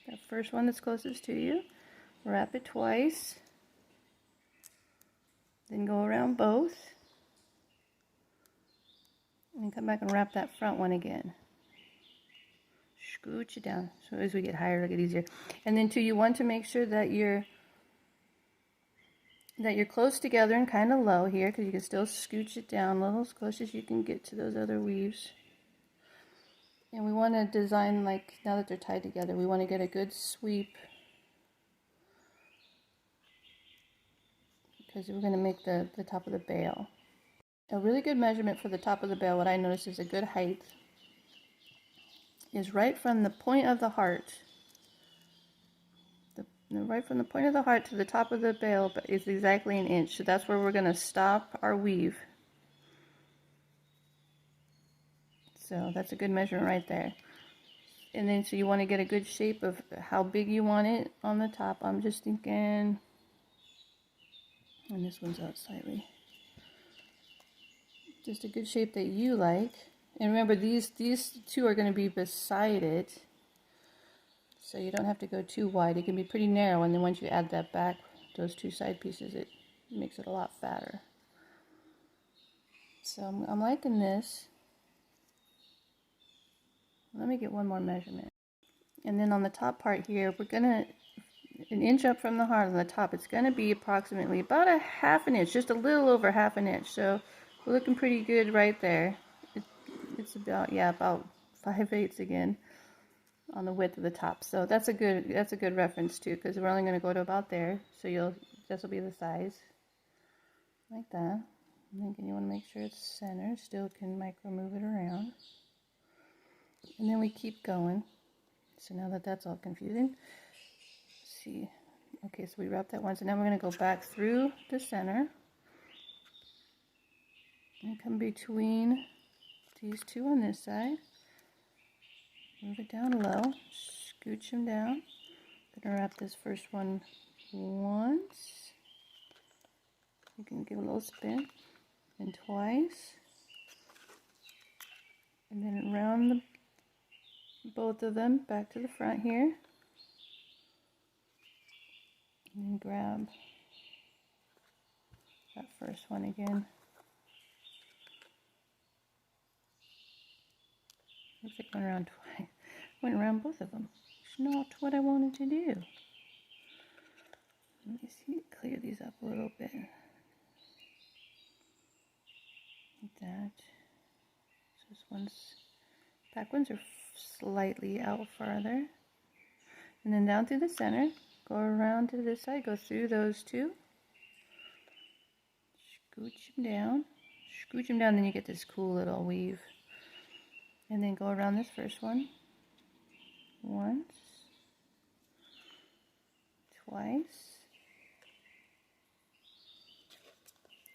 That first one that's closest to you. Wrap it twice. Then go around both. And then come back and wrap that front one again. Scooch it down. So as we get higher, it'll get easier. And then too, you want to make sure that you're close together and kind of low here, because you can still scooch it down a little as close as you can get to those other weaves. And we want to design, like, now that they're tied together, we want to get a good sweep, because we're going to make the top of the bail. A really good measurement for the top of the bail, what I noticed is a good height, is right from the point of the heart. Right from the point of the heart to the top of the bail is exactly 1 inch. So that's where we're going to stop our weave. So that's a good measurement right there. And then so you want to get a good shape of how big you want it on the top. I'm just thinking, and this one's out slightly. Just a good shape that you like. And remember, these two are going to be beside it. So you don't have to go too wide. It can be pretty narrow, and then once you add that back, those two side pieces, it makes it a lot fatter. So I'm liking this. Let me get one more measurement. And then on the top part here, we're gonna, 1 inch up from the heart on the top, it's gonna be approximately about a 1/2 inch, just a little over 1/2 inch. So we're looking pretty good right there. It's about, yeah, about 5/8 again on the width of the top. So that's a good reference too, because we're only going to go to about there. So this will be the size, like that. And then you want to make sure it's center. Still can micro move it around. And then we keep going. So now that that's all confusing, let's see. Okay, so we wrap that once, and now we're going to go back through the center and come between these two on this side. Move it down low, scooch them down. I'm going to wrap this first one once. You can give a little spin, and twice. And then around both of them back to the front here. And then grab that first one again. Looks like I went around twice. Went around both of them. It's not what I wanted to do. Let me see, clear these up a little bit. Like that. So this one's, back ones are slightly out farther. And then down through the center. Go around to this side. Go through those two. Scooch them down. Scooch them down, then you get this cool little weave. And then go around this first one. Once. Twice.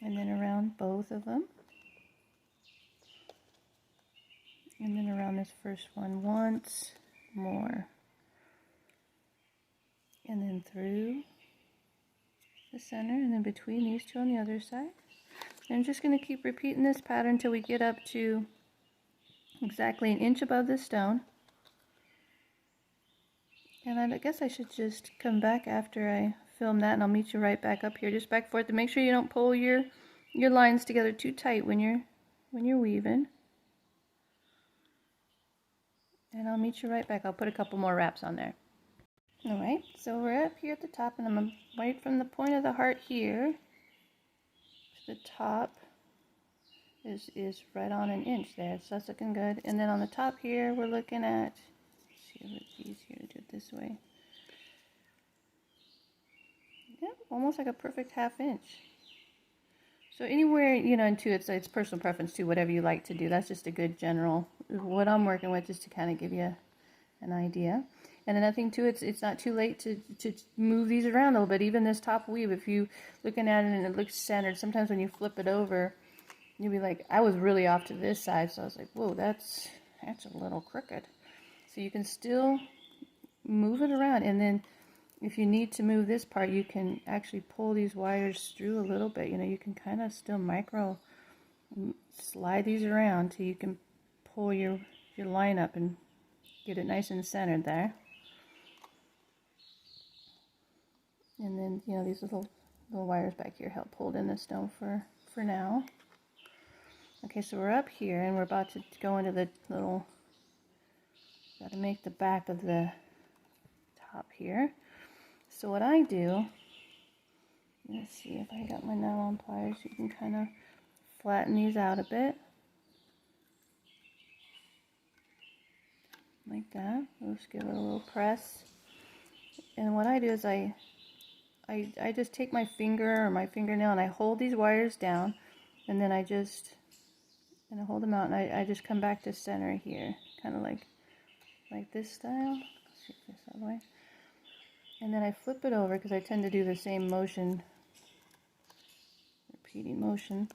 And then around both of them. And then around this first one once more. And then through the center, and then between these two on the other side. And I'm just going to keep repeating this pattern until we get up to exactly 1 inch above the stone. And I guess I should just come back after I film that, and I'll meet you right back up here, just back and forth, to make sure you don't pull your your lines together too tight when you're weaving. And I'll meet you right back. I'll put a couple more wraps on there. Alright, so we're up here at the top, and I'm right from the point of the heart here to the top is right on an inch there, so that's looking good. And then on the top here, we're looking at, let's see if it's easier to do it this way. Yep, almost like a perfect half inch. So anywhere, and too, it's personal preference too, whatever you like to do. That's just a good general, what I'm working with, just to kind of give you an idea. And another thing too, it's not too late to move these around a little bit. Even this top weave, if you looking at it and it looks centered, sometimes when you flip it over, you'll be like, I was really off to this side, so I was like, whoa, that's a little crooked. So you can still move it around, and then if you need to move this part, you can actually pull these wires through a little bit. You can kind of still micro slide these around till you can pull your line up and get it nice and centered there. And then, these little wires back here help hold in the stone for now. Okay, so we're up here, and we're about to go into the little, got to make the back of the top here. So what I do, let's see if I got my nylon pliers, you can kind of flatten these out a bit. Like that. We'll just give it a little press. And what I do is I just take my finger or my fingernail and I hold these wires down, and then I hold them out, and I just come back to center here, kind of like this style. Let's see this other way. And then I flip it over because I tend to do the same motion, repeating motion.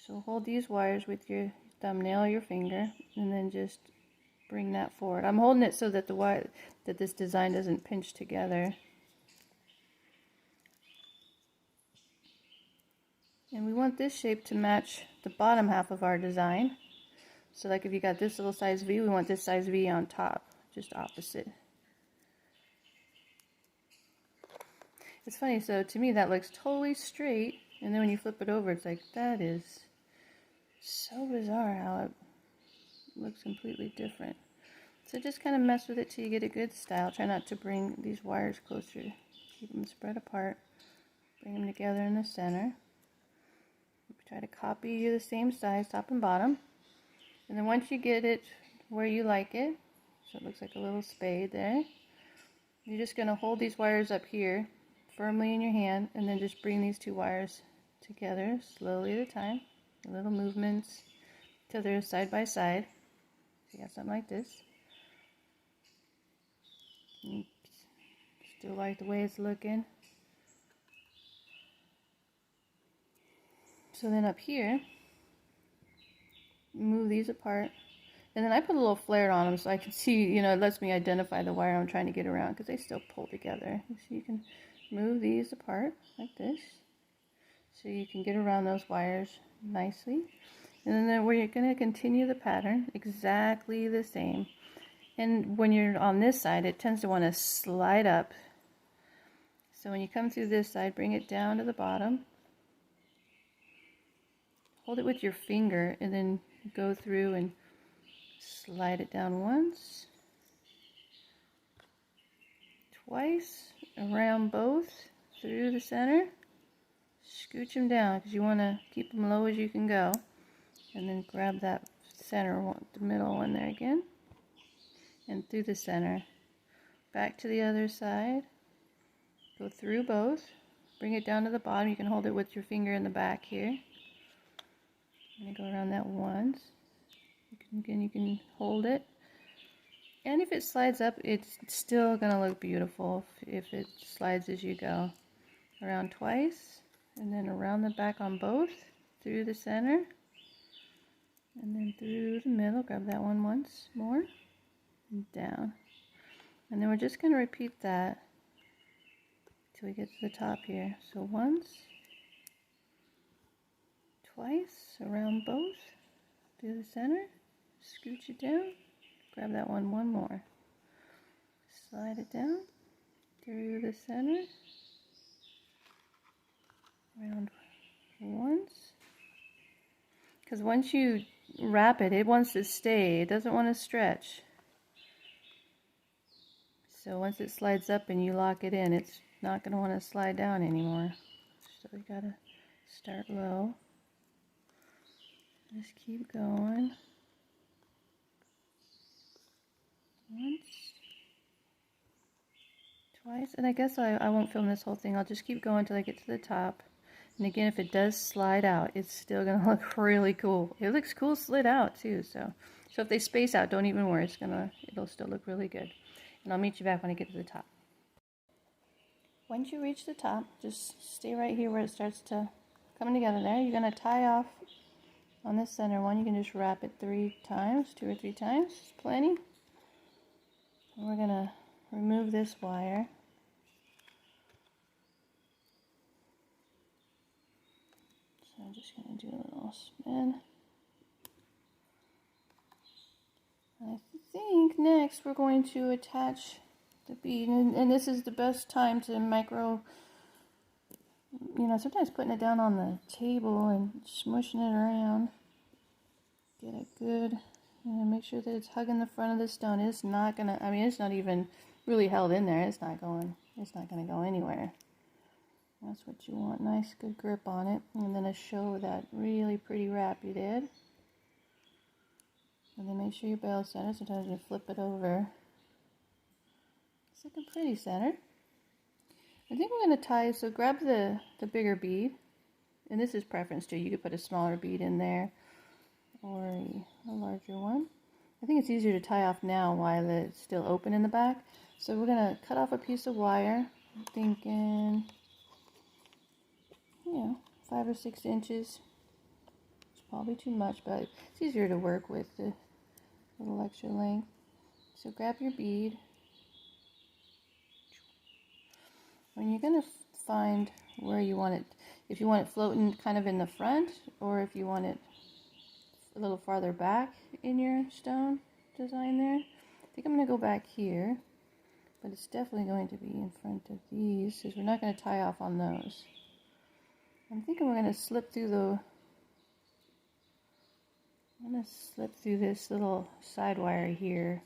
So hold these wires with your thumbnail or your finger, and then just bring that forward. I'm holding it so that that this design doesn't pinch together. And we want this shape to match the bottom half of our design. So like if you got this little size V, we want this size V on top, just opposite. It's funny, so to me that looks totally straight, and then when you flip it over, it's like, that is so bizarre how it looks completely different. So just kind of mess with it till you get a good style. Try not to bring these wires closer. Keep them spread apart. Bring them together in the center. Try to copy the same size, top and bottom. And then once you get it where you like it, so it looks like a little spade there, you're just going to hold these wires up here firmly in your hand, and then just bring these two wires together slowly at a time. Little movements till they're side by side. So you got something like this. Still like the way it's looking. So then up here, move these apart, and then I put a little flare on them so I can see, it lets me identify the wire I'm trying to get around, because they still pull together. So you can move these apart like this, so you can get around those wires nicely. And then we're going to continue the pattern exactly the same. And when you're on this side, it tends to want to slide up. So when you come through this side, bring it down to the bottom. Hold it with your finger, and then go through and slide it down once, twice, around both, through the center. Scooch them down because you want to keep them low as you can go. And then grab that center one, the middle one there again, and through the center. Back to the other side. Go through both. Bring it down to the bottom. You can hold it with your finger in the back here. I'm going to go around that once. You can hold it. And if it slides up, it's still going to look beautiful if it slides as you go. Around twice, and then around the back on both, through the center, and then through the middle. Grab that one once more, and down. And then we're just going to repeat that till we get to the top here. So once, twice, around both, through the center, scooch it down, grab that one more, slide it down, through the center, around once. Because once you wrap it, it wants to stay. It doesn't want to stretch. So once it slides up and you lock it in, it's not going to want to slide down anymore. So we got to start low. Just keep going. Once. Twice. And I guess I won't film this whole thing. I'll just keep going until I get to the top. And again, if it does slide out, it's still going to look really cool. It looks cool slid out too. So if they space out, don't even worry. It'll still look really good. And I'll meet you back when I get to the top. Once you reach the top, just stay right here where it starts to come together there. You're going to tie off on this center one. You can just wrap it 3 times, 2 or 3 times. It's plenty. And we're going to remove this wire. So I'm just going to do a little spin. I think next we're going to attach the bead, and this is the best time to sometimes putting it down on the table and smushing it around. Get it good, make sure that it's hugging the front of the stone. It's not gonna, it's not even really held in there. It's not gonna go anywhere. That's what you want, nice good grip on it. And then to show that really pretty wrap you did. And then make sure your bail's centered. Sometimes you flip it over. It's looking pretty centered. I think we're going to tie, so grab the bigger bead. And this is preference too. You could put a smaller bead in there or a larger one. I think it's easier to tie off now while it's still open in the back. So we're going to cut off a piece of wire. I'm thinking, 5 or 6 inches. It's probably too much, but it's easier to work with the little extra length. So grab your bead. When you're going to find where you want it, if you want it floating kind of in the front, or if you want it a little farther back in your stone design there. I think I'm going to go back here, but it's definitely going to be in front of these, because we're not going to tie off on those. I'm thinking we're going to slip through this little side wire here.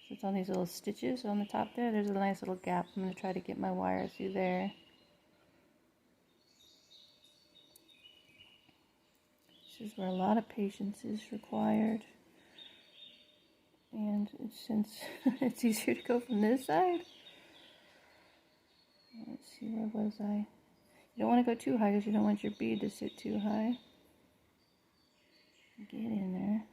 So it's on these little stitches on the top there. There's a nice little gap. I'm going to try to get my wire through there. This is where a lot of patience is required. And since it's easier to go from this side. Let's see, where was I? You don't want to go too high because you don't want your bead to sit too high. Get in there.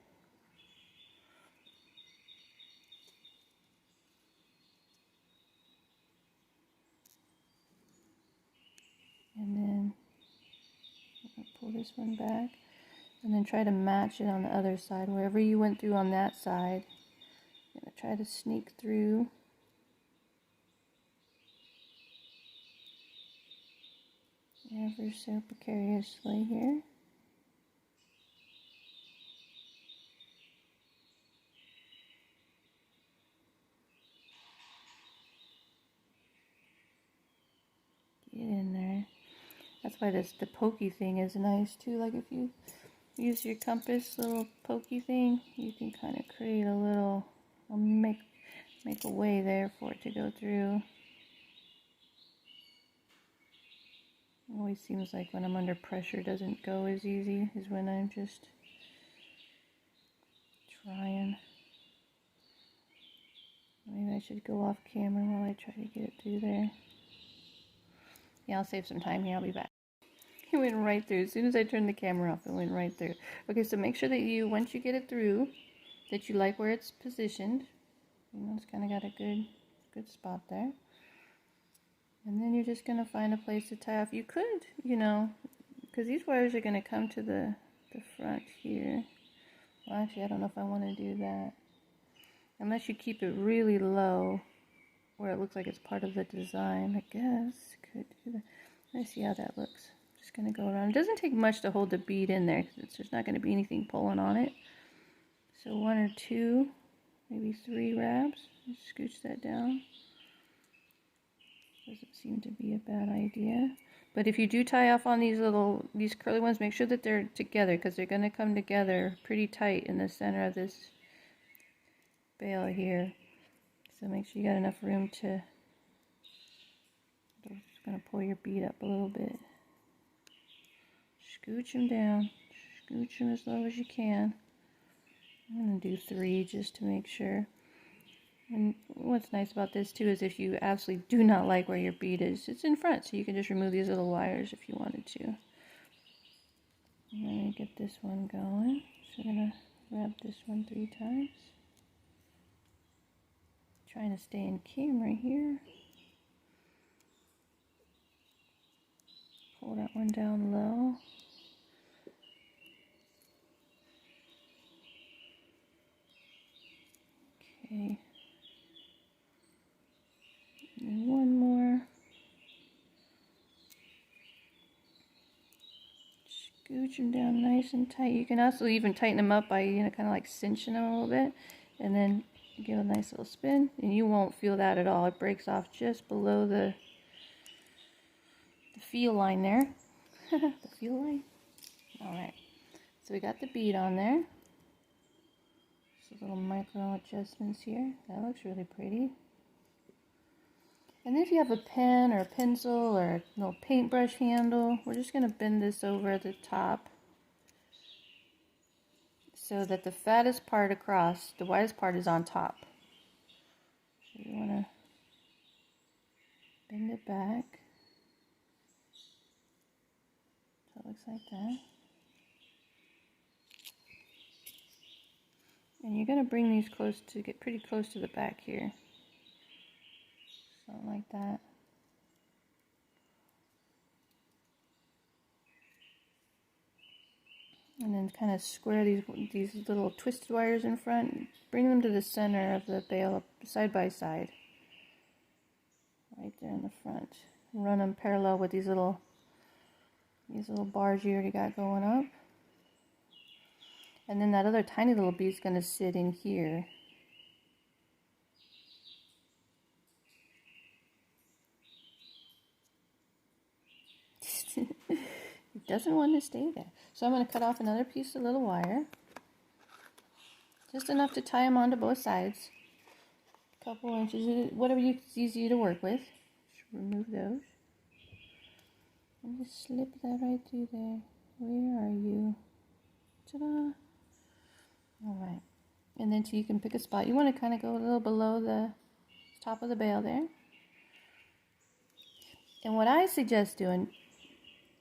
And then pull this one back. And then try to match it on the other side. Wherever you went through on that side, I'm going to try to sneak through. Ever so precariously here. Get in there. That's why the pokey thing is nice too. Like if you use your compass little pokey thing, you can kind of create a little, make a way there for it to go through. It always seems like when I'm under pressure it doesn't go as easy as when I'm just trying. Maybe I should go off camera while I try to get it through there. Yeah, I'll save some time here. I'll be back. It went right through. As soon as I turned the camera off, it went right through. Okay, so make sure that once you get it through, that you like where it's positioned. It's kind of got a good spot there. And then you're just going to find a place to tie off. You could, because these wires are going to come to the front here. Well, actually, I don't know if I want to do that. Unless you keep it really low, where it looks like it's part of the design, I guess. Could do that. Let's see how that looks. Just going to go around. It doesn't take much to hold the bead in there, because there's not going to be anything pulling on it. So 1 or 2, maybe 3 wraps. Just scooch that down. Doesn't seem to be a bad idea. But if you do tie off on these curly ones, make sure that they're together, because they're going to come together pretty tight in the center of this bail here. So make sure you got enough room to, just going to pull your bead up a little bit. Scooch them down. Scooch them as low as you can. I'm going to do 3 just to make sure. And what's nice about this too is if you absolutely do not like where your bead is, it's in front, so you can just remove these little wires if you wanted to. And then we get this one going. So I'm going to wrap this one 3 times. Trying to stay in camera here. Pull that one down low. Okay. And one more. Scooch them down nice and tight. You can also even tighten them up by, kind of like cinching them a little bit. And then give a nice little spin. And you won't feel that at all. It breaks off just below the feel line there. The feel line? Alright. So we got the bead on there. Just little micro adjustments here. That looks really pretty. And then if you have a pen or a pencil or a little paintbrush handle, we're just going to bend this over the top so that the fattest part across, the widest part is on top. So you want to bend it back. So it looks like that. And you're going to bring these close to, get pretty close to the back here. Something like that. And then kind of square these little twisted wires in front. Bring them to the center of the bail, side by side. Right there in the front. Run them parallel with these little bars you already got going up. And then that other tiny little bead's going to sit in here. It doesn't want to stay there. So I'm going to cut off another piece of little wire. Just enough to tie them onto both sides. A couple inches, whatever is easy to work with. Just remove those. And just slip that right through there. Where are you? Ta-da! Alright. And then so you can pick a spot. You want to kind of go a little below the top of the bail there. And what I suggest doing,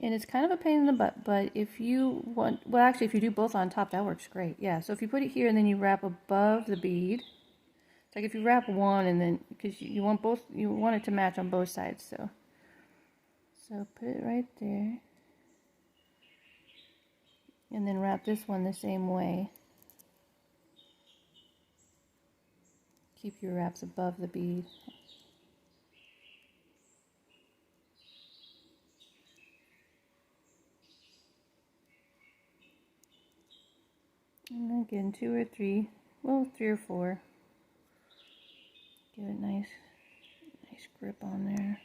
and it's kind of a pain in the butt, but if you want, well actually if you do both on top, that works great. Yeah, so if you put it here and then you wrap above the bead, it's like if you wrap one and then, because you want both, you want it to match on both sides, so put it right there. And then wrap this one the same way. Keep your wraps above the bead. And again, 2 or 3, well 3 or 4. Give it nice grip on there.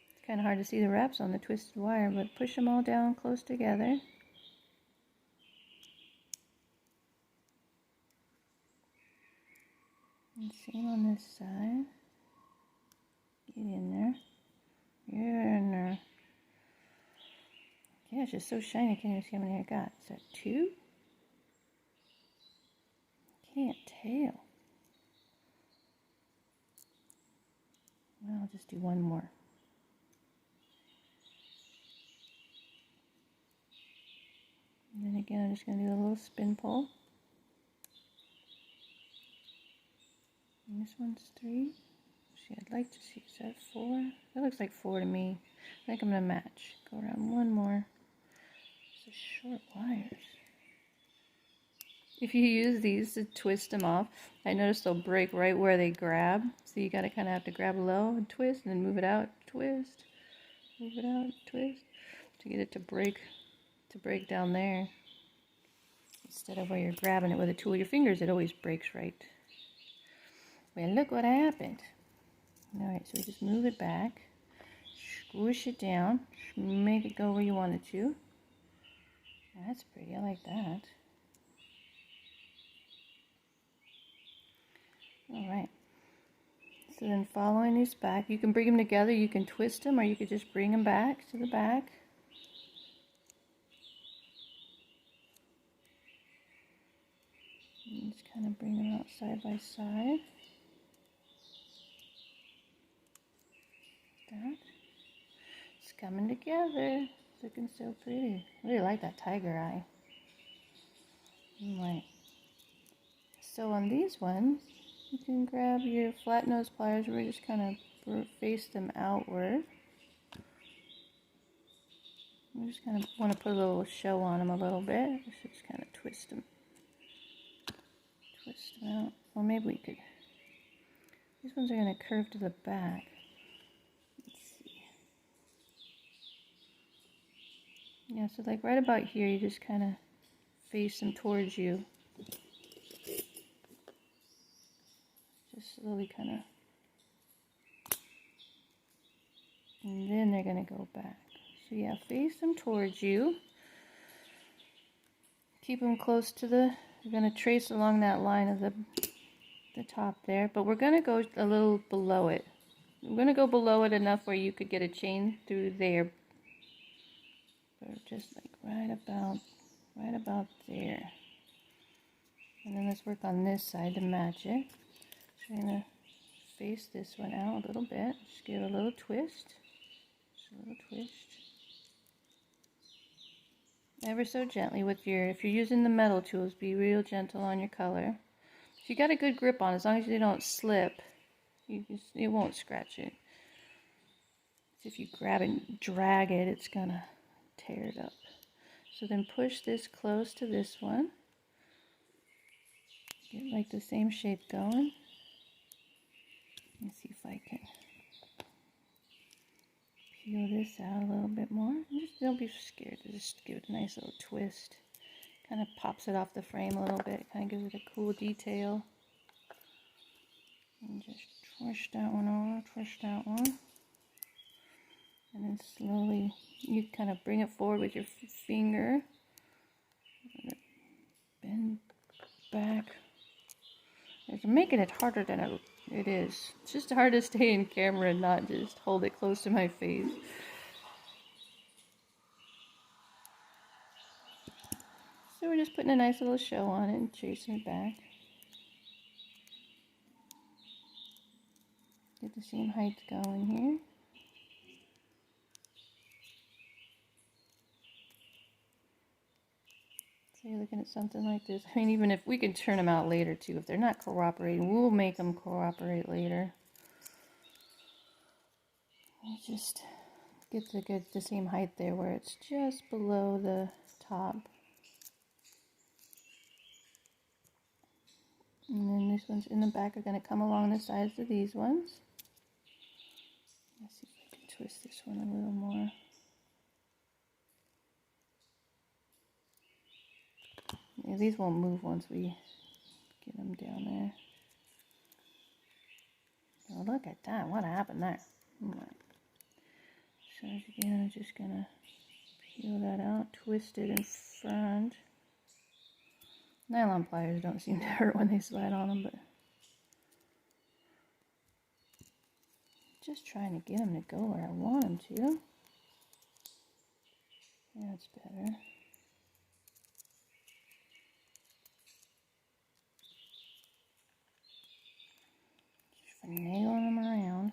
It's kind of hard to see the wraps on the twisted wire, but push them all down close together. And same on this side. Get in there. You're in there. Yeah, it's just so shiny, I can't even see how many I got. Is that 2? Can't tell. Well, I'll just do one more. And then again, I'm just going to do a little spin pull. And this one's 3. See, I'd like to see, is that 4? That looks like 4 to me. I think I'm going to match. Go around one more. These are short wires. If you use these to twist them off, I notice they'll break right where they grab. So you gotta kind of have to grab low and twist, and then move it out, twist, move it out, twist, to get it to break down there. Instead of where you're grabbing it with a tool, your fingers, it always breaks right. Well, look what happened. All right, so we just move it back, squish it down, make it go where you want it to. That's pretty, I like that. Alright, so then following these back, you can bring them together, you can twist them, or you could just bring them back to the back. And just kind of bring them out side by side. Like that. It's coming together. It's looking so pretty. I really like that tiger eye. Right. So on these ones, you can grab your flat nose pliers where you just kind of face them outward. You just kind of want to put a little show on them a little bit. Just kind of twist them. Twist them out. Well, maybe we could. These ones are going to curve to the back. Let's see. Yeah, so like right about here, you just kind of face them towards you. Just slowly kind of. And then they're going to go back. So yeah, face them towards you. Keep them close to the, we're going to trace along that line of the top there, but we're going to go a little below it. We're going to go below it enough where you could get a chain through there. But just like right about there. And then let's work on this side to match it. So I'm going to face this one out a little bit. Just give it a little twist. Just a little twist. Ever so gently with your, if you're using the metal tools, be real gentle on your color. If you got a good grip on, as long as you don't slip, it won't scratch it. If you grab it and drag it, it's gonna tear it up. So then push this close to this one. Get like the same shape going. Let me see if I can peel this out a little bit more. Just don't be scared to just give it a nice little twist. Kind of pops it off the frame a little bit. Kind of gives it a cool detail. And just twist that one over, twist that one. And then slowly, you kind of bring it forward with your finger. Bend back. It's making it harder than it is. It's just hard to stay in camera and not just hold it close to my face. So we're just putting a nice little show on it and tracing it back. Get the same height going here. So you're looking at something like this. I mean, even if we can turn them out later too, if they're not cooperating, we'll make them cooperate later. You just get the same height there where it's just below the top. And then these ones in the back are going to come along the sides of these ones. Let's see if I can twist this one a little more. Yeah, these won't move once we get them down there. Oh, look at that. What happened there? So again, I'm just going to peel that out, twist it in front. Nylon pliers don't seem to hurt when they slide on them, but just trying to get them to go where I want them to. Yeah, that's better. Just finagling them around.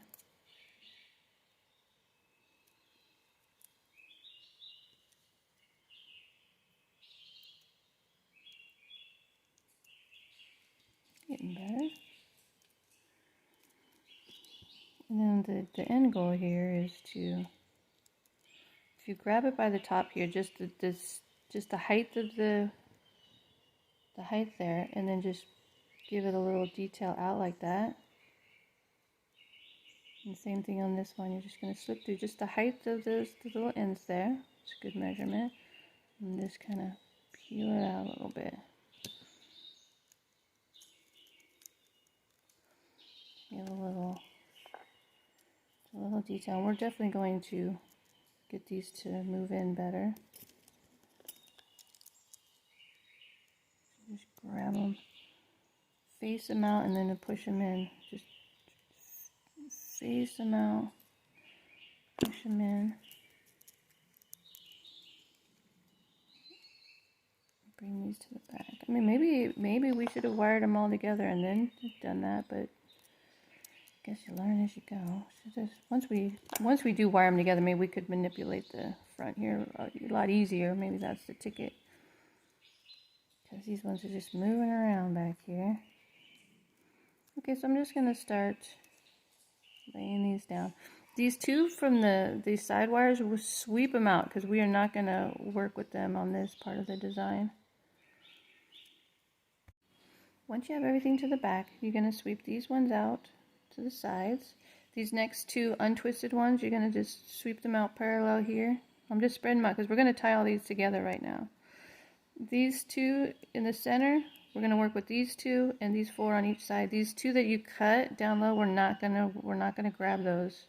Getting better. And then the end goal here is to, if you grab it by the top here, just the height of the height there, and then just give it a little detail out like that. And same thing on this one. You're just going to slip through just the height of the little ends there. It's a good measurement. And just kind of peel it out a little bit. Give a little little detail. We're definitely going to get these to move in better. Just grab them, face them out, and then push them in. Just face them out, push them in. Bring these to the back. I mean, maybe we should have wired them all together and then done that, but I guess you learn as you go. So just once we do wire them together, maybe we could manipulate the front here a lot easier. Maybe that's the ticket, because these ones are just moving around back here. Okay, so I'm just gonna start laying these down. These two from these side wires, we'll sweep them out because we are not gonna work with them on this part of the design. Once you have everything to the back, you're going to sweep these ones out to the sides. These next two untwisted ones, you're going to just sweep them out parallel here. I'm just spreading them out because we're going to tie all these together right now. These two in the center, we're going to work with these two and these four on each side. These two that you cut down low, we're not going to grab those.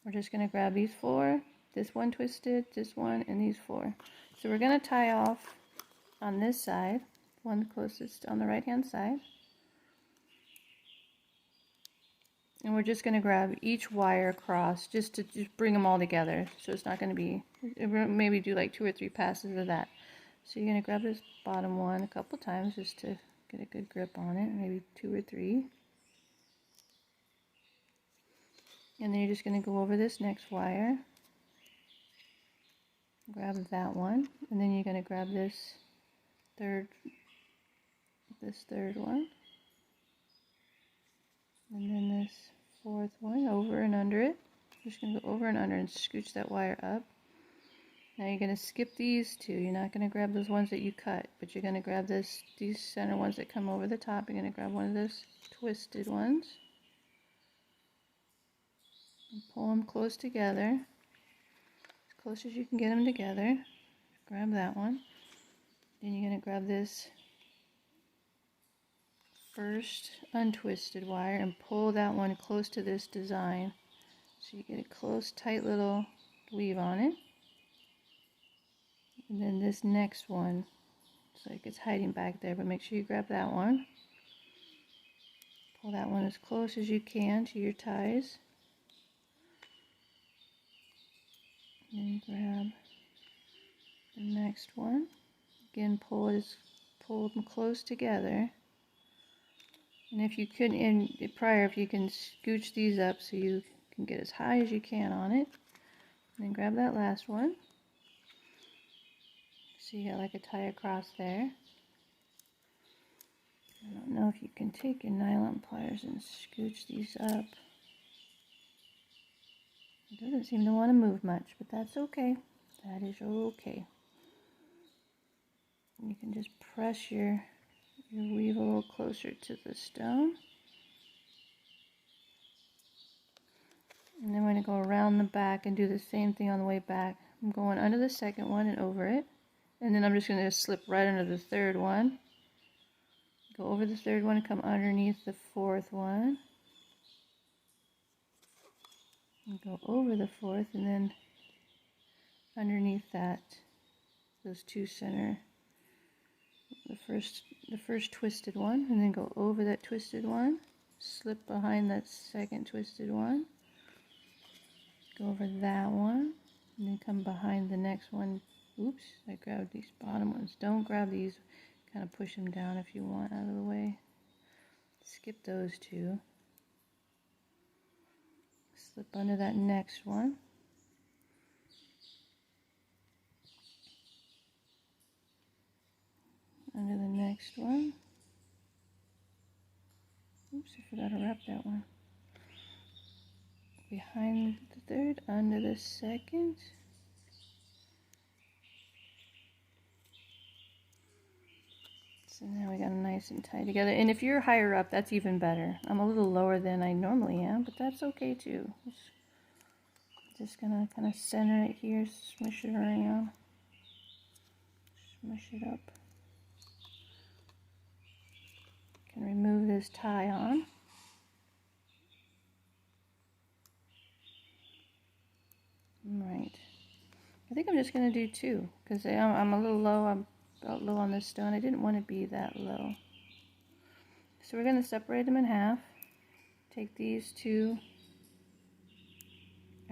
We're just going to grab these four, this one twisted, this one, and these four. So we're going to tie off on this side. One closest on the right hand side, and we're just going to grab each wire across just to bring them all together, so it's not going to be, maybe do like 2 or 3 passes of that. So you're going to grab this bottom one a couple times just to get a good grip on it, maybe 2 or 3, and then you're just going to go over this next wire, grab that one, and then you're going to grab this third one, and then this fourth one over and under it. You're just going to go over and under and scooch that wire up. Now you're going to skip these two. You're not going to grab those ones that you cut, but you're going to grab these center ones that come over the top. You're going to grab one of those twisted ones and pull them close together, as close as you can get them together. Grab that one. Then you're going to grab this first untwisted wire and pull that one close to this design, so you get a close, tight little weave on it. And then this next one, it's like it's hiding back there, but make sure you grab that one. Pull that one as close as you can to your ties. And grab the next one. Again, pull them close together. And if you could, if you can scooch these up so you can get as high as you can on it. And then grab that last one. So you got like a tie across there. I don't know if you can take your nylon pliers and scooch these up. It doesn't seem to want to move much, but that's okay. That is okay. And you can just press your weave a little closer to the stone. And then we're going to go around the back and do the same thing on the way back. I'm going under the second one and over it. And then I'm just going to slip right under the third one. Go over the third one and come underneath the fourth one. And go over the fourth and then underneath that, those two center, the first twisted one, and then go over that twisted one, slip behind that second twisted one, go over that one, and then come behind the next one. Oops, I grabbed these bottom ones. Don't grab these, kind of push them down if you want out of the way. Skip those two. Slip under that next one. Under the next one. Oops, I forgot to wrap that one. Behind the third, under the second. So now we got them nice and tight together. And if you're higher up, that's even better. I'm a little lower than I normally am, but that's okay too. Just gonna kind of center it here, smush it around, smush it up. Can remove this tie on. I'm just going to do 2 because I'm a little low. I'm about low on this stone. I didn't want to be that low. So we're going to separate them in half. Take these 2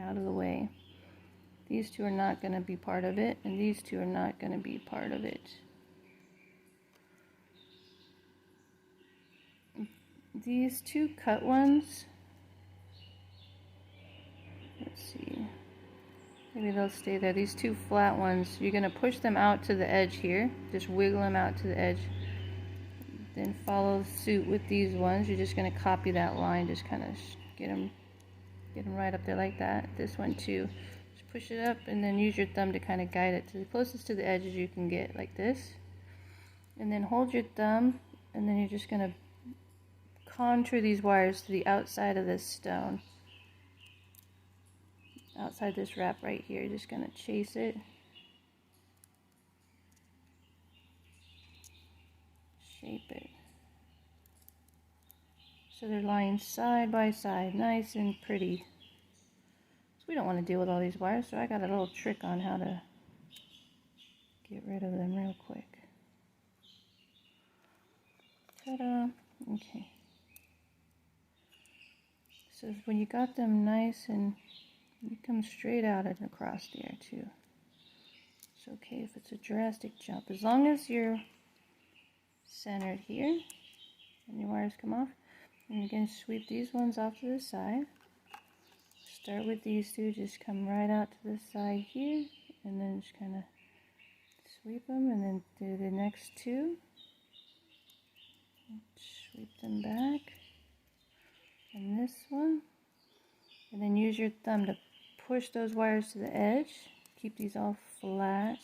out of the way. These 2 are not going to be part of it, and these 2 are not going to be part of it. These 2 cut ones, let's see, maybe they'll stay there. These 2 flat ones, you're going to push them out to the edge here. Just wiggle them out to the edge. Then follow suit with these ones. You're just going to copy that line, just kind of get them right up there like that. This one too. Just push it up and then use your thumb to kind of guide it to the closest to the edge as you can get, like this. And then hold your thumb, and then you're just going to contour these wires to the outside of this stone. Outside this wrap right here. You're just going to chase it. Shape it. So they're lying side by side, nice and pretty. So we don't want to deal with all these wires, so I got a little trick on how to get rid of them real quick. Ta-da! Okay. So when you got them nice and you come straight out and across there too. It's okay if it's a drastic jump. As long as you're centered here and your wires come off. And again, sweep these ones off to the side. Start with these 2, just come right out to the side here, and then just kind of sweep them, and then do the next 2. Sweep them back. And this one. And then use your thumb to push those wires to the edge. Keep these all flat.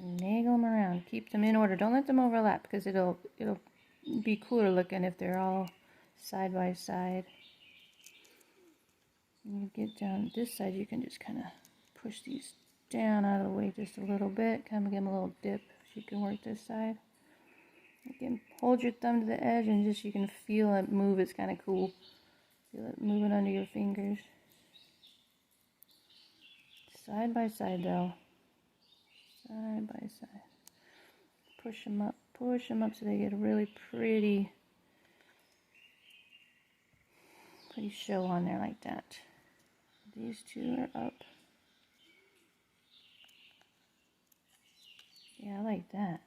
Finagle them around. Keep them in order. Don't let them overlap because it'll be cooler looking if they're all side by side. When you get down this side, you can just kind of push these down out of the way just a little bit. Kind of give them a little dip so you can work this side. Again, hold your thumb to the edge and just you can feel it move. It's kind of cool. Feel it moving under your fingers. Side by side though. Side by side. Push them up so they get a really pretty show on there like that. These 2 are up. Yeah, I like that.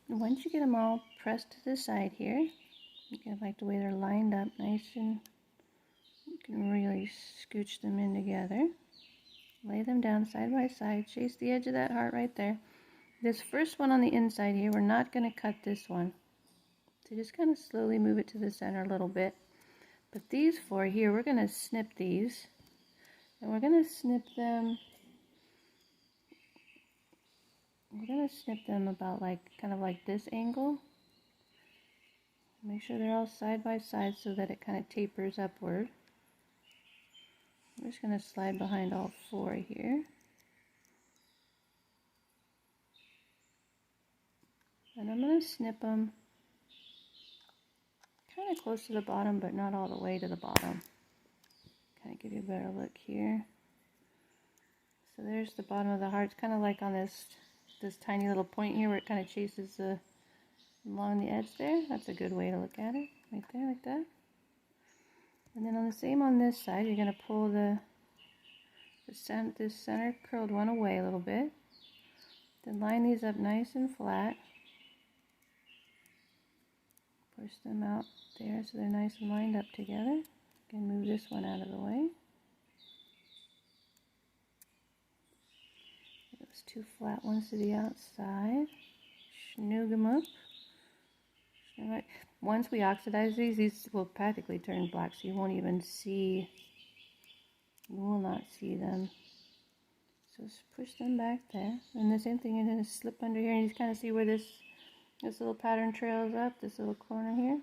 Once you get them all pressed to the side here, you can like the way they're lined up nice, and you can really scooch them in together. Lay them down side by side. Chase the edge of that heart right there. This first one on the inside here, we're not going to cut this one. So just kind of slowly move it to the center a little bit. But these 4 here, we're going to snip these. And we're going to snip them. We're going to snip them about kind of like this angle. Make sure they're all side by side so that it kind of tapers upward. I'm just going to slide behind all 4 here. And I'm going to snip them kind of close to the bottom, but not all the way to the bottom. Kind of give you a better look here. So there's the bottom of the heart. It's kind of like on this tiny little point here where it kind of chases along the edge there. That's a good way to look at it. Right there, like that. And then on the same on this side, you're going to pull this center curled one away a little bit. Then line these up nice and flat. Push them out there so they're nice and lined up together. Again, move this one out of the way. Those 2 flat ones to the outside. Schnoog them up. Once we oxidize these will practically turn black, so you won't even see, you will not see them. So just push them back there. And the same thing, you're going to slip under here and you just kind of see where this little pattern trails up, this little corner here.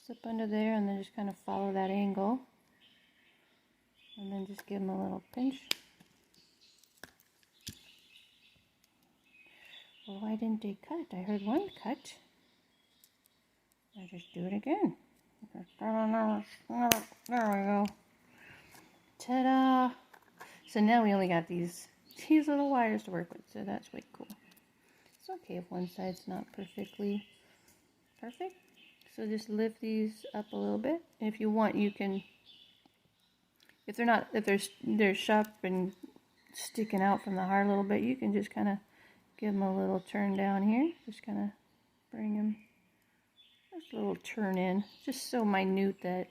Slip under there and then just kind of follow that angle. And then just give them a little pinch. Well, why didn't they cut? I heard one cut. I just do it again. There we go. Ta-da! So now we only got these little wires to work with, so that's way cool. It's okay if one side's not perfectly perfect. So just lift these up a little bit. And if you want, you can, if they're sharp and sticking out from the heart a little bit, you can just kind of give them a little turn down here. Just kind of bring them, just a little turn in. Just so minute that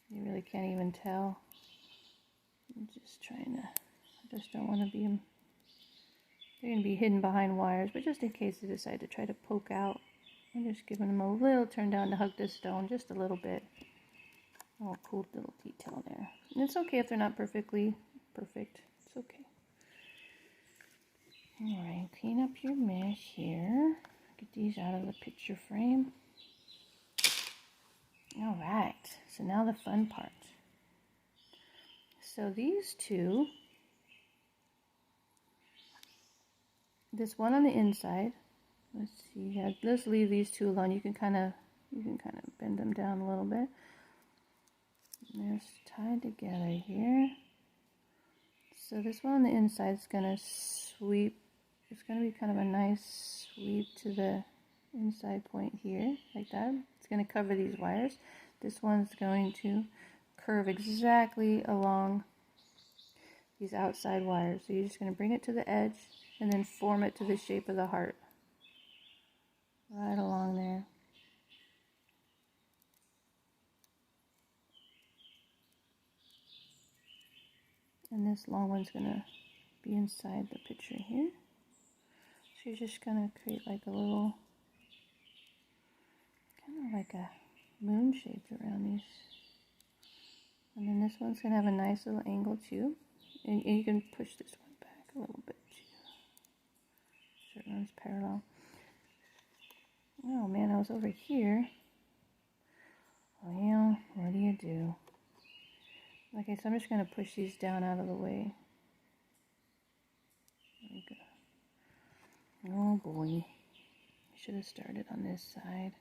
you really can't even tell. I'm just trying to, I just don't want to be, they're going to be hidden behind wires, but just in case they decide to try to poke out, I'm just giving them a little turn down to hug this stone, just a little bit. Oh, cool little detail there. And it's okay if they're not perfectly perfect. It's okay. Alright, clean up your mesh here. Get these out of the picture frame. Alright, so now the fun part. So these two, this one on the inside, let's see, yeah, let's leave these two alone. You can kind of bend them down a little bit. And they're tied together here. So this one on the inside is going to sweep, it's going to be kind of a nice sweep to the inside point here, like that. It's going to cover these wires. This one's going to curve exactly along these outside wires. So you're just going to bring it to the edge and then form it to the shape of the heart. Right along there. And this long one's going to be inside the picture here. So you're just going to create like a little, kind of like a moon shape around these. And then this one's going to have a nice little angle too. And you can push this one back a little bit too, so it runs parallel. Oh man, I was over here. Well, what do you do? Okay, so I'm just going to push these down out of the way. There we go. Oh boy. I should have started on this side.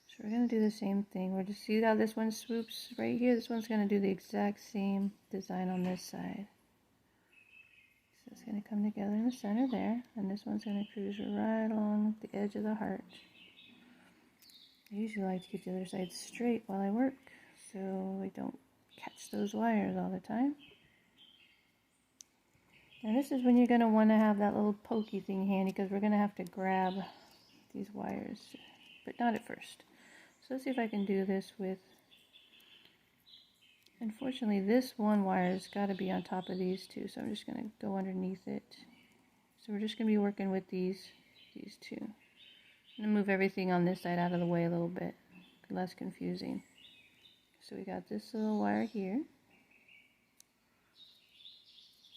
So we're going to do the same thing. We're just, see how this one swoops right here? This one's going to do the exact same design on this side. So it's going to come together in the center there. And this one's going to cruise right along the edge of the heart. I usually like to keep the other side straight while I work, so I don't catch those wires all the time. And this is when you're going to want to have that little pokey thing handy, because we're going to have to grab these wires, but not at first. So let's see if I can do this with, unfortunately this one wire has got to be on top of these two, so I'm just going to go underneath it. So we're just going to be working with these two. I'm going to move everything on this side out of the way a little bit, less confusing. So we got this little wire here,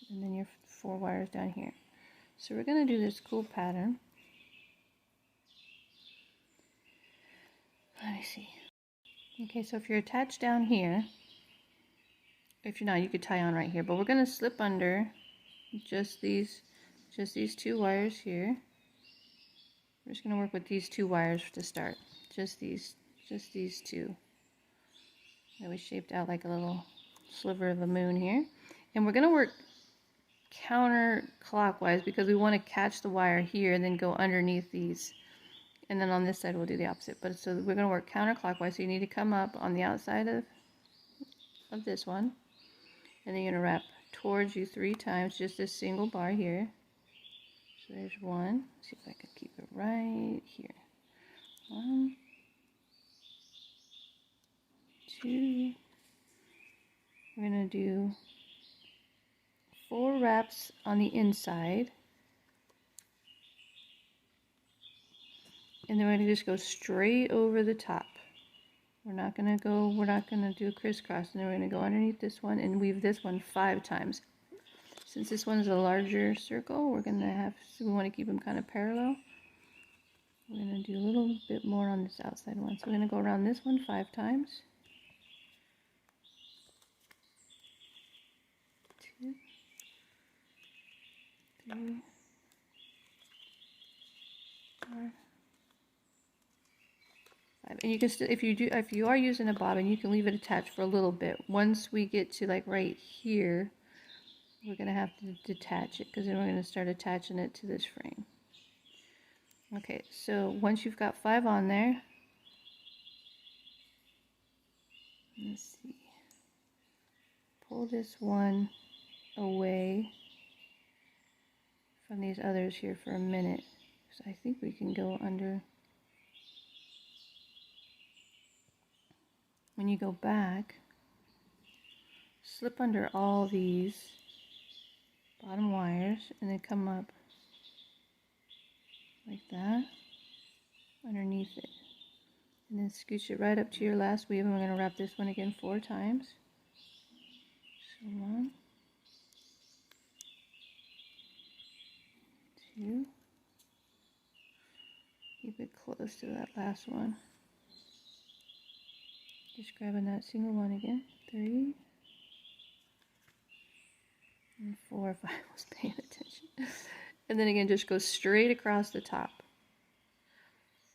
and then your 4 wires down here. So we're going to do this cool pattern. Let me see. Okay, so if you're attached down here, if you're not, you could tie on right here, but we're going to slip under just these 2 wires here. We're just going to work with these 2 wires to start. Just these 2 that we shaped out like a little sliver of a moon here. And we're going to work counterclockwise because we want to catch the wire here and then go underneath these. And then on this side we'll do the opposite. But so we're going to work counterclockwise. So you need to come up on the outside of this one. And then you're going to wrap towards you 3 times, just this single bar here. So there's 1. Let's see if I can keep it right here. 1, 2. We're going to do 4 wraps on the inside. And then we're going to just go straight over the top. We're not going to do a crisscross. And then we're going to go underneath this one and weave this one 5 times. Since this one is a larger circle, we want to keep them kind of parallel. We're going to do a little bit more on this outside one. So we're going to go around this one 5 times. 2, 3, 4, And you can still, if you are using a bobbin, you can leave it attached for a little bit. Once we get to like right here, we're gonna have to detach it because then we're gonna start attaching it to this frame. Okay, so once you've got 5 on there, let's see, pull this one away from these others here for a minute. So I think we can go under. When you go back, slip under all these bottom wires and then come up like that underneath it. And then scooch it right up to your last weave, and we're going to wrap this one again 4 times. So 1, 2, keep it close to that last one. Just grabbing that single one again. 3 and 4 if I was paying attention. And then again, just go straight across the top.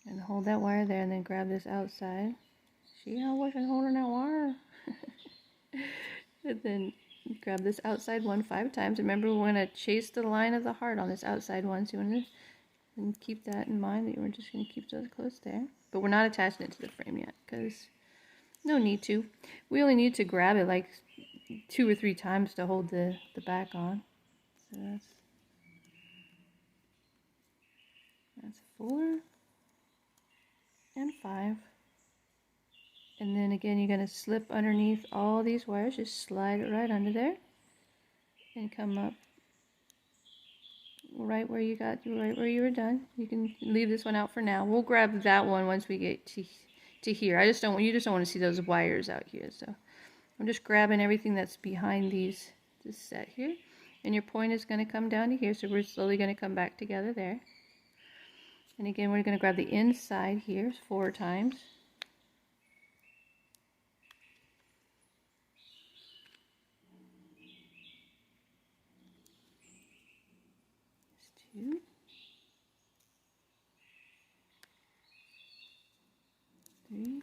And hold that wire there, and then grab this outside. See how I wasn't holding that wire? And then grab this outside one 5 times. Remember, we're going to chase the line of the heart on this outside one. So you want to keep that in mind, that we're just going to keep those close there. But we're not attaching it to the frame yet, because no need to. We only need to grab it like 2 or 3 times to hold the back on. So that's 4 and 5. And then again, you're going to slip underneath all these wires. Just slide it right under there and come up right where you were done. You can leave this one out for now. We'll grab that one once we get to here. You just don't want to see those wires out here. So I'm just grabbing everything that's behind this set here. And your point is going to come down to here. So we're slowly going to come back together there. And again, we're going to grab the inside here 4 times. 2, 3,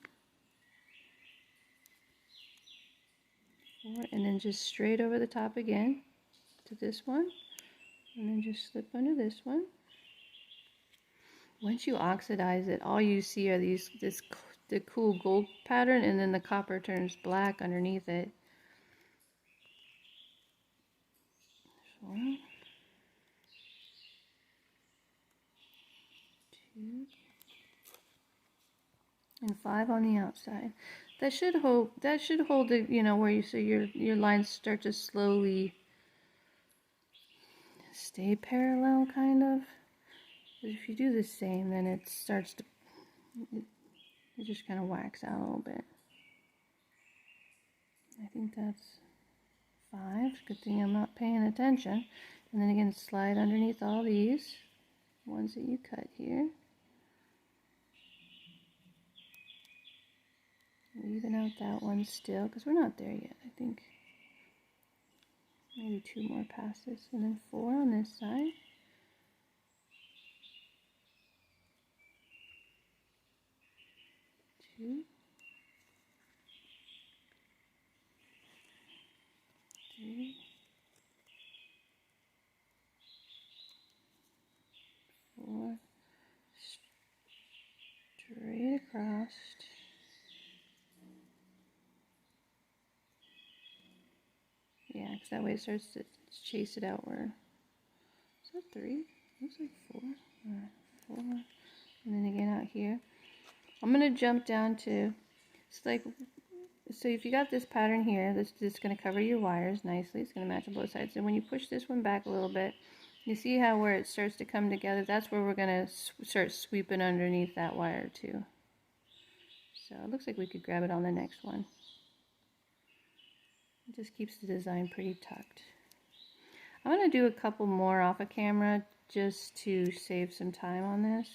4, and then just straight over the top again to this one, and then just slip under this one. Once you oxidize it, all you see are the cool gold pattern, and then the copper turns black underneath it. 1, 2, and 5 on the outside. That should hold it, where you see your lines start to slowly stay parallel, kind of. But if you do the same, then it starts to, it just kind of whacks out a little bit. I think that's 5. Good thing I'm not paying attention. And then again, slide underneath all these ones that you cut here. Even out that one still, because we're not there yet. I think maybe 2 more passes, and then 4 on this side. 2, 3, 4, straight across. Yeah, because that way it starts to chase it outward. Is that 3? Looks like 4. 4. And then again out here. I'm going to jump down to, so if you got this pattern here, this is going to cover your wires nicely. It's going to match on both sides. And when you push this one back a little bit, you see how where it starts to come together? That's where we're going to start sweeping underneath that wire too. So it looks like we could grab it on the next one. It just keeps the design pretty tucked. I'm going to do a couple more off of camera just to save some time on this.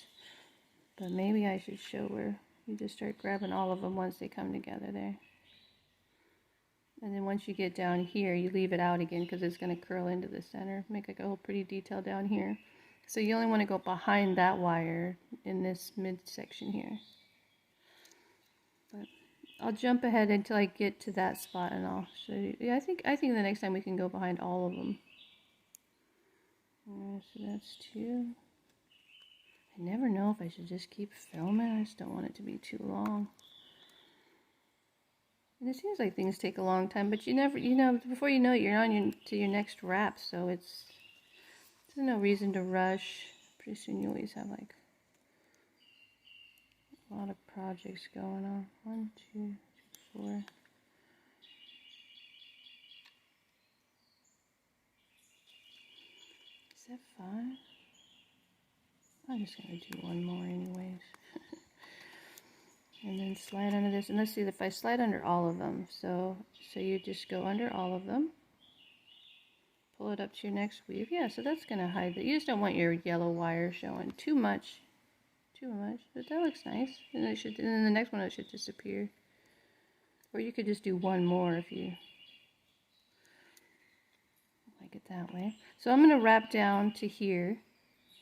But maybe I should show where you just start grabbing all of them once they come together there. And then once you get down here, you leave it out again because it's going to curl into the center. Make like a whole pretty detail down here. So you only want to go behind that wire in this midsection here. I'll jump ahead until I get to that spot and I'll show you. Yeah, I think the next time we can go behind all of them. So that's 2. I never know if I should just keep filming. I just don't want it to be too long. And it seems like things take a long time, but you never, before you know it, you're on to your next wrap. So there's no reason to rush. Pretty soon you always have like a lot of projects going on. 1, 2, 3, 4. Is that 5? I'm just gonna do one more anyways. And then slide under this, and let's see if I slide under all of them. So you just go under all of them, pull it up to your next weave. Yeah, so that's gonna hide that. You just don't want your yellow wire showing too much, but that looks nice. And then the next one it should disappear. Or you could just do one more if you like it that way. So I'm gonna wrap down to here,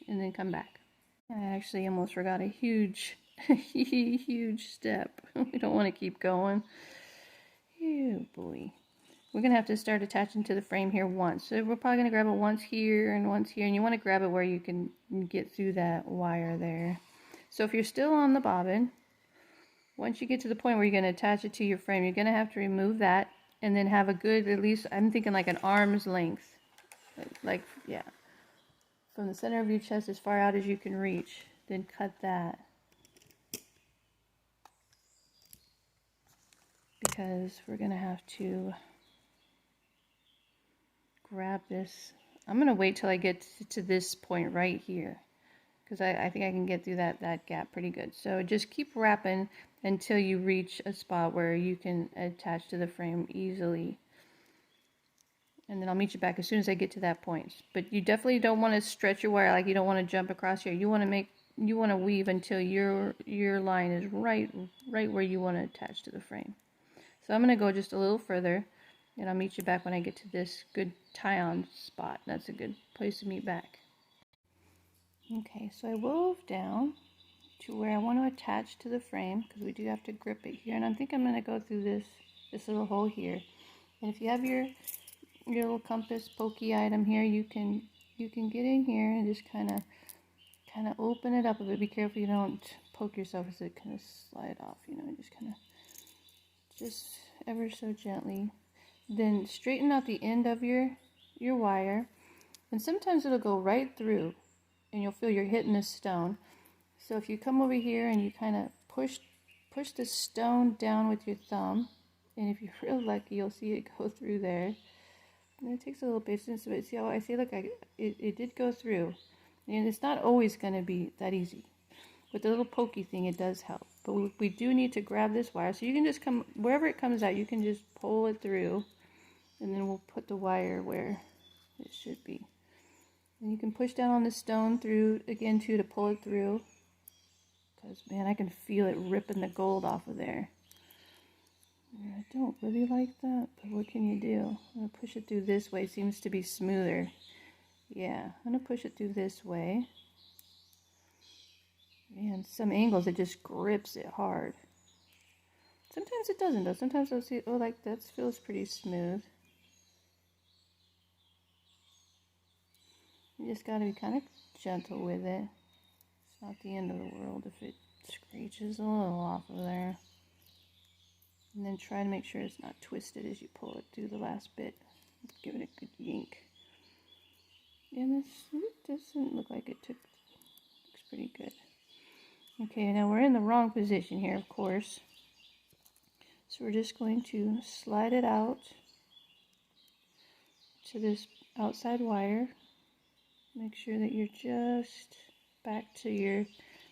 and then come back. I actually almost forgot a huge huge step. We don't want to keep going. Oh boy. We're going to have to start attaching to the frame here once. So we're probably going to grab it once here and once here. And you want to grab it where you can get through that wire there. So if you're still on the bobbin, once you get to the point where you're going to attach it to your frame, you're going to have to remove that and then have a good, at least, I'm thinking like an arm's length. Like, yeah. From the center of your chest as far out as you can reach. Then cut that. Because we're going to have to grab this. I'm going to wait till I get to this point right here. Because I think I can get through that gap pretty good. So just keep wrapping until you reach a spot where you can attach to the frame easily. And then I'll meet you back as soon as I get to that point. But you definitely don't want to stretch your wire, like you don't want to jump across here. You want to weave until your line is right where you want to attach to the frame. So I'm going to go just a little further, and I'll meet you back when I get to this good tie-on spot. That's a good place to meet back. Okay, so I wove down to where I want to attach to the frame, because we do have to grip it here. And I think I'm going to go through this little hole here. And if you have your little compass pokey item here, you can get in here and just kind of open it up a bit. Be careful you don't poke yourself as it kind of slide off, just ever so gently. Then straighten out the end of your wire, and sometimes it'll go right through and you'll feel you're hitting the stone. So if you come over here and you kind of push the stone down with your thumb, and if you're real lucky you'll see it go through there. And it takes a little patience, but see how I see, look, it did go through. And it's not always going to be that easy. With the little pokey thing, it does help. But we do need to grab this wire. So you can just come, wherever it comes out, you can just pull it through. And then we'll put the wire where it should be. And you can push down on the stone through, again, too, to pull it through. Because, man, I can feel it ripping the gold off of there. I don't really like that, but what can you do? I'm going to push it through this way. It seems to be smoother. Yeah, I'm going to push it through this way. Man, some angles it just grips it hard. Sometimes it doesn't though. Sometimes I'll see, oh, like that feels pretty smooth. You just got to be kind of gentle with it. It's not the end of the world if it screeches a little off of there. And then try to make sure it's not twisted as you pull it through the last bit. Give it a good yank. And it doesn't look like it took, looks pretty good. Okay, now we're in the wrong position here, of course. So we're just going to slide it out to this outside wire. Make sure that you're just back to your,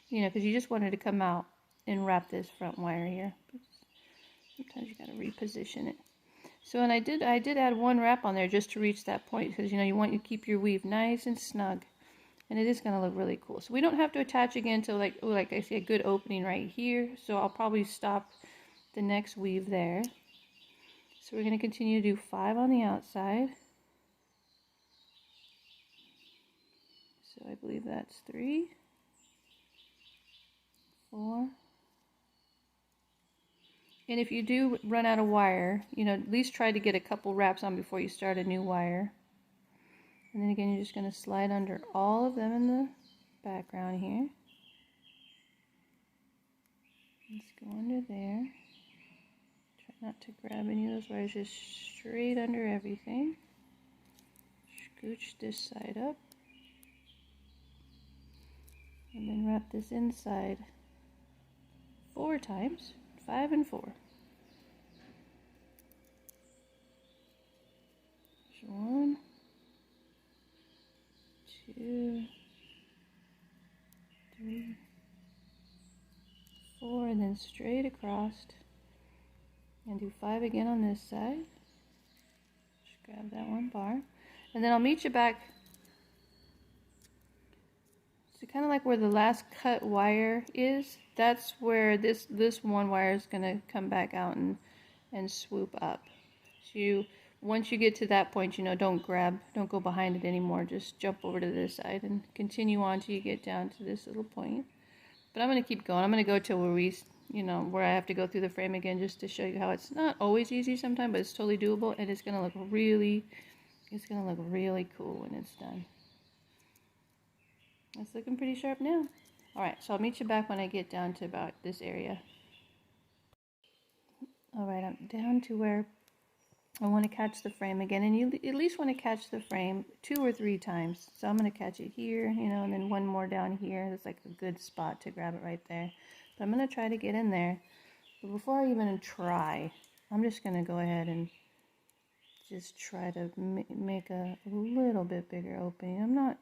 because you just wanted to come out and wrap this front wire here. Sometimes you got to reposition it. So, and I did add one wrap on there just to reach that point, because you want to keep your weave nice and snug, and it is going to look really cool. So we don't have to attach again until like I see a good opening right here. So I'll probably stop the next weave there. So we're going to continue to do 5 on the outside. So I believe that's 3, 4, And if you do run out of wire, you know, at least try to get a couple wraps on before you start a new wire. And then again, you're just going to slide under all of them in the background here. Let's go under there. Try not to grab any of those wires, just straight under everything. Scooch this side up. And then wrap this inside 4 times, 5 and 4. 1, 2, 3, 4, and then straight across. And do 5 again on this side. Just grab that one bar. And then I'll meet you back. So kind of like where the last cut wire is, that's where this one wire is going to come back out and swoop up. So once you get to that point, you know, don't go behind it anymore. Just jump over to this side and continue on till you get down to this little point. But I'm going to keep going. I'm going to go to where where I have to go through the frame again, just to show you how it's not always easy sometimes, but it's totally doable, and it's going to look really cool when it's done. It's looking pretty sharp now. Alright, so I'll meet you back when I get down to about this area. Alright, I'm down to where I want to catch the frame again, and you at least want to catch the frame 2 or 3 times. So I'm going to catch it here, you know, and then one more down here. That's like a good spot to grab it right there. But I'm going to try to get in there. But before I even try, I'm just going to go ahead and just try to make a little bit bigger opening. I'm not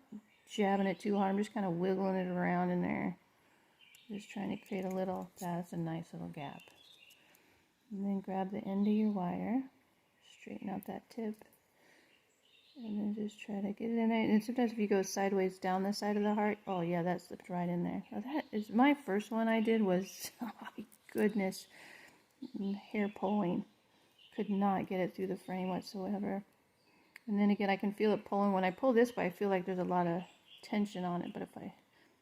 jabbing it too hard. I'm just kind of wiggling it around in there. Just trying to create a little, that's a nice little gap. And then grab the end of your wire, straighten out that tip, and then just try to get it in there. And sometimes if you go sideways down the side of the heart, oh yeah, that slipped right in there. Now that is my first one I did was, oh my goodness, hair pulling. Could not get it through the frame whatsoever. And then again, I can feel it pulling. When I pull this way, I feel like there's a lot of tension on it, but if I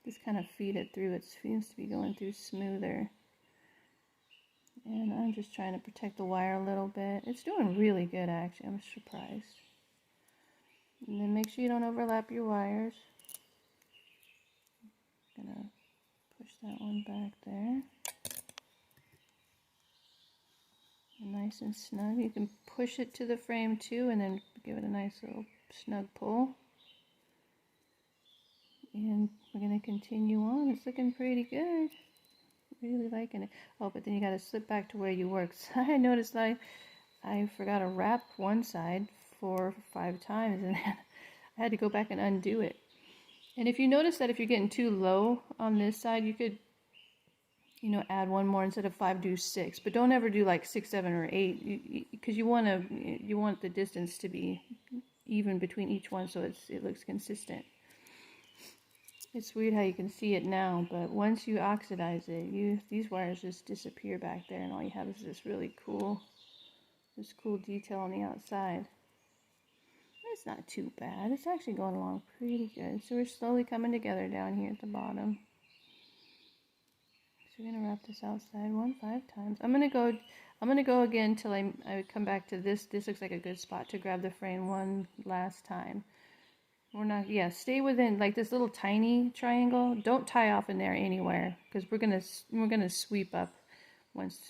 just kind of feed it through, it seems to be going through smoother. And I'm just trying to protect the wire a little bit. It's doing really good, actually. I'm surprised. And then make sure you don't overlap your wires. I'm gonna push that one back there. Nice and snug. You can push it to the frame too, and then give it a nice little snug pull. And we're going to continue on. It's looking pretty good. Really liking it. Oh, but then you got to slip back to where you work. So I noticed I forgot to wrap one side 4 or 5 times, and I had to go back and undo it. And if you notice that if you're getting too low on this side, you could, you know, add one more. Instead of 5, do 6. But don't ever do like 6, 7, or 8, because you want the distance to be even between each one, so it looks consistent. It's weird how you can see it now, but once you oxidize it, these wires just disappear back there, and all you have is this really cool, detail on the outside. It's not too bad. It's actually going along pretty good. So we're slowly coming together down here at the bottom. So we're gonna wrap this outside 5 times. I'm gonna go again till I come back to this. This looks like a good spot to grab the frame one last time. We're not, stay within like this little tiny triangle. Don't tie off in there anywhere, because we're gonna sweep up once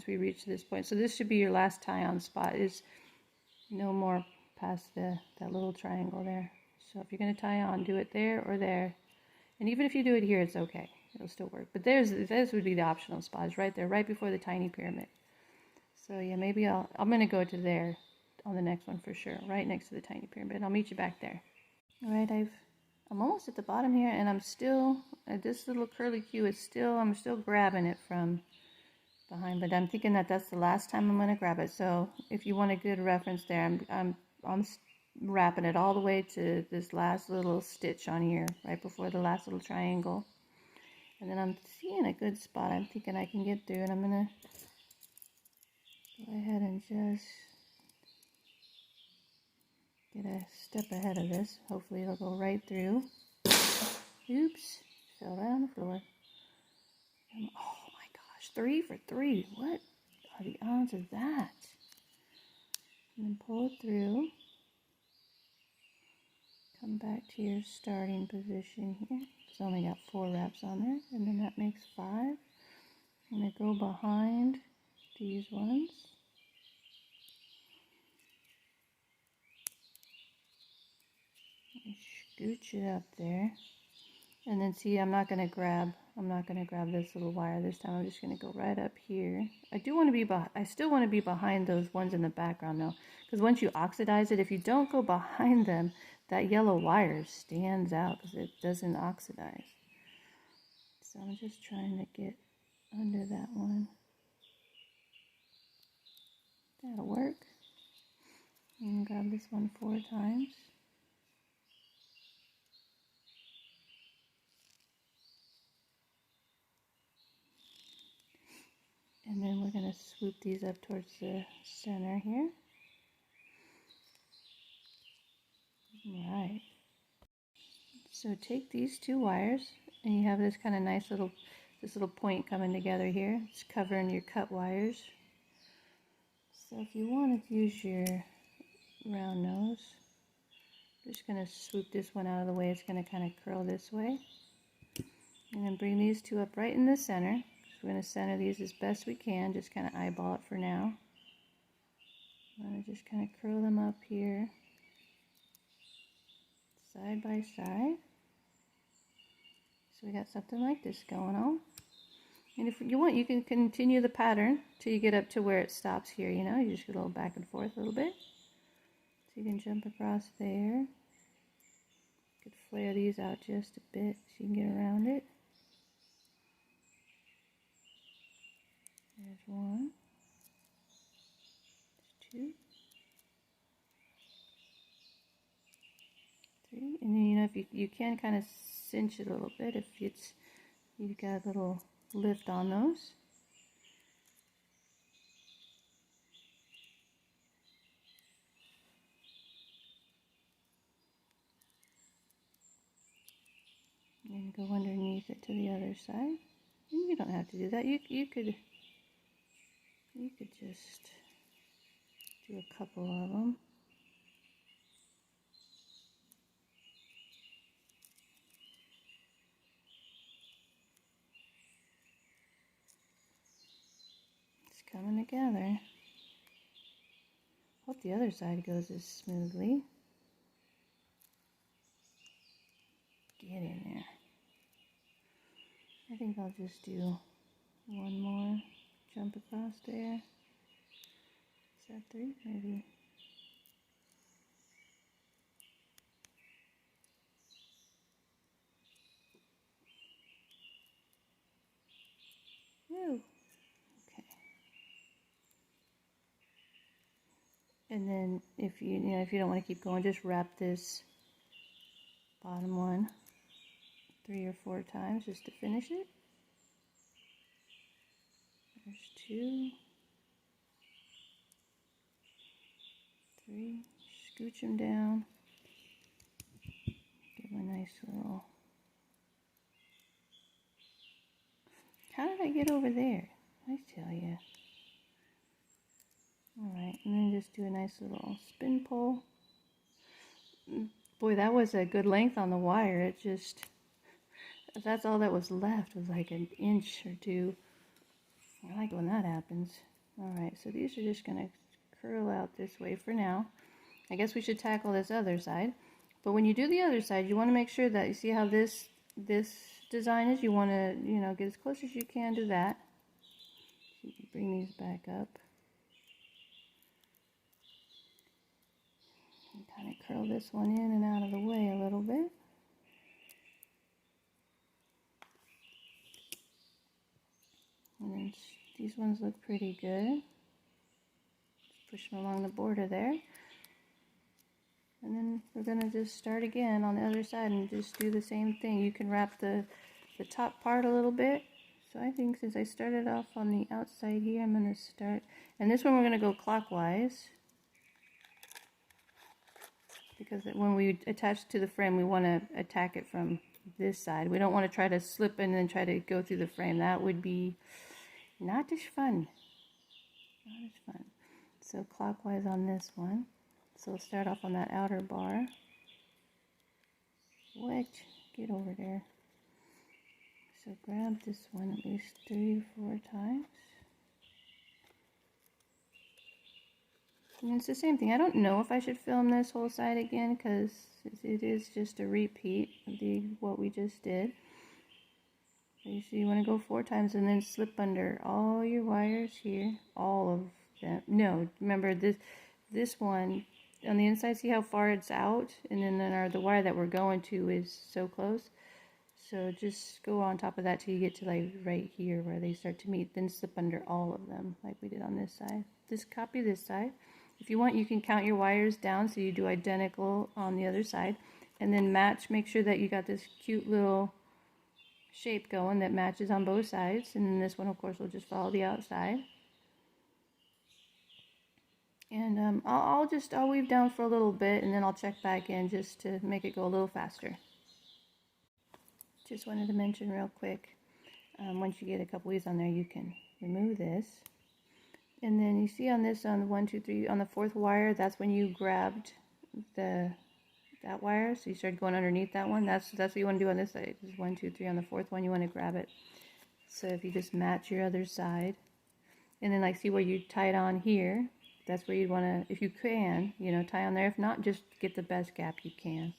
we reach this point. So this should be your last tie on spot, is no more past that little triangle there. So if you're gonna tie on, do it there or there. And even if you do it here, it's okay. It'll still work. But this would be the optional spot. It's right there, right before the tiny pyramid. So yeah, maybe I'm gonna go to there on the next one for sure, right next to the tiny pyramid. I'll meet you back there. All right, I'm almost at the bottom here, and I'm still this little curly Q is I'm still grabbing it from behind, but I'm thinking that's the last time I'm gonna grab it. So if you want a good reference there, I'm wrapping it all the way to this last little stitch on here, right before the last little triangle. And then I'm seeing a good spot I'm thinking I can get through, and I'm gonna go ahead and just get a step ahead of this. Hopefully it'll go right through. Oops, fell right on the floor. Oh my gosh, 3 for 3. What? the odds of that? And then pull it through. Come back to your starting position here. It's only got 4 wraps on there, and then that makes 5. I'm going to go behind these ones. And scooch it up there. And then see, I'm not going to grab this little wire this time. I'm just going to go right up here. I still want to be behind those ones in the background though, because once you oxidize it, if you don't go behind them, that yellow wire stands out because it doesn't oxidize. So I'm just trying to get under that one. That'll work. And grab this one 4 times. And then we're going to swoop these up towards the center here. Right. So take these 2 wires, and you have this kind of nice little, point coming together here. It's covering your cut wires. So if you want to use your round nose, I'm just going to swoop this one out of the way. It's going to kind of curl this way. And then bring these 2 up right in the center. We're going to center these as best we can, just kind of eyeball it for now. I'm going to just kind of curl them up here, side by side. So we got something like this going on. And if you want, you can continue the pattern till you get up to where it stops here, you know. You just go a little back and forth a little bit. So you can jump across there. You could flare these out just a bit so you can get around it. There's 1. There's 2. 3. And then, you know, if you can kind of cinch it a little bit if you've got a little lift on those. And go underneath it to the other side. And you don't have to do that. You could just do a couple of them. It's coming together. Hope the other side goes as smoothly. Get in there. I think I'll just do 1 more jump across there. Is that 3? Maybe. Woo. Okay. And then if you don't want to keep going, just wrap this bottom one 3 or 4 times just to finish it. There's 2, 3. Scooch them down. Give them a nice little. How did I get over there? I tell you. Alright, and then just do a nice little spin pull. Boy, that was a good length on the wire. It just, that's all that was left, was like an inch or 2. I like when that happens. Alright, so these are just going to curl out this way for now. I guess we should tackle this other side. But when you do the other side, you want to make sure that, you see how this design is? You want to, get as close as you can to that. So you can bring these back up. And kind of curl this one in and out of the way a little bit. And then these ones look pretty good. Just push them along the border there. And then we're going to just start again on the other side and just do the same thing. You can wrap the top part a little bit. So I think since I started off on the outside here, I'm going to start. And this one we're going to go clockwise. Because when we attach to the frame, we want to attack it from this side. We don't want to try to slip and then try to go through the frame. That would be not as fun. Not as fun. So clockwise on this one. So we'll start off on that outer bar. What? Get over there. So grab this one at least 3 or 4 times. And it's the same thing. I don't know if I should film this whole side again because it is just a repeat of what we just did. So you want to go 4 times and then slip under all your wires here. All of them. No, remember this one on the inside, see how far it's out? And then the wire that we're going to is so close. So just go on top of that till you get to like right here where they start to meet. Then slip under all of them like we did on this side. Just copy this side. If you want, you can count your wires down so you do identical on the other side. And then match, make sure that you got this cute little shape going that matches on both sides. And then this one, of course, will just follow the outside. And I'll weave down for a little bit and then I'll check back in just to make it go a little faster. Just wanted to mention real quick, once you get a couple weaves on there, you can remove this. And then you see on this, on the 1, 2, 3, on the 4th wire, that's when you grabbed that wire. So you started going underneath that one. That's what you want to do on this side. This is 1, 2, 3 on the 4th one. You want to grab it. So if you just match your other side, and then like see where you tied on here, that's where you'd want to, if you can, tie on there. If not, just get the best gap you can.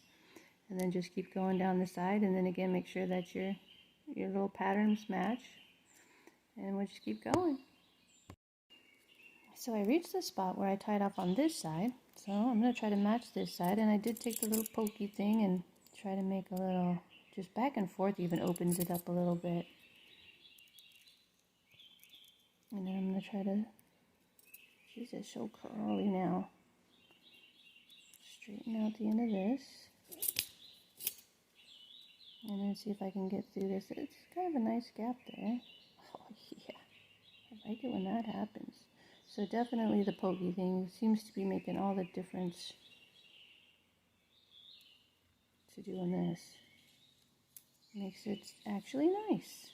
And then just keep going down the side, and then again make sure that your little patterns match, and we'll just keep going. So I reached the spot where I tied off on this side, so I'm going to try to match this side, and I did take the little pokey thing and try to make a little, just back and forth even opens it up a little bit. And then I'm going to try to, geez, it's so curly now. Straighten out the end of this. And then see if I can get through this. It's kind of a nice gap there. Oh yeah, I like it when that happens. So definitely the pokey thing seems to be making all the difference to doing this. Makes it actually nice.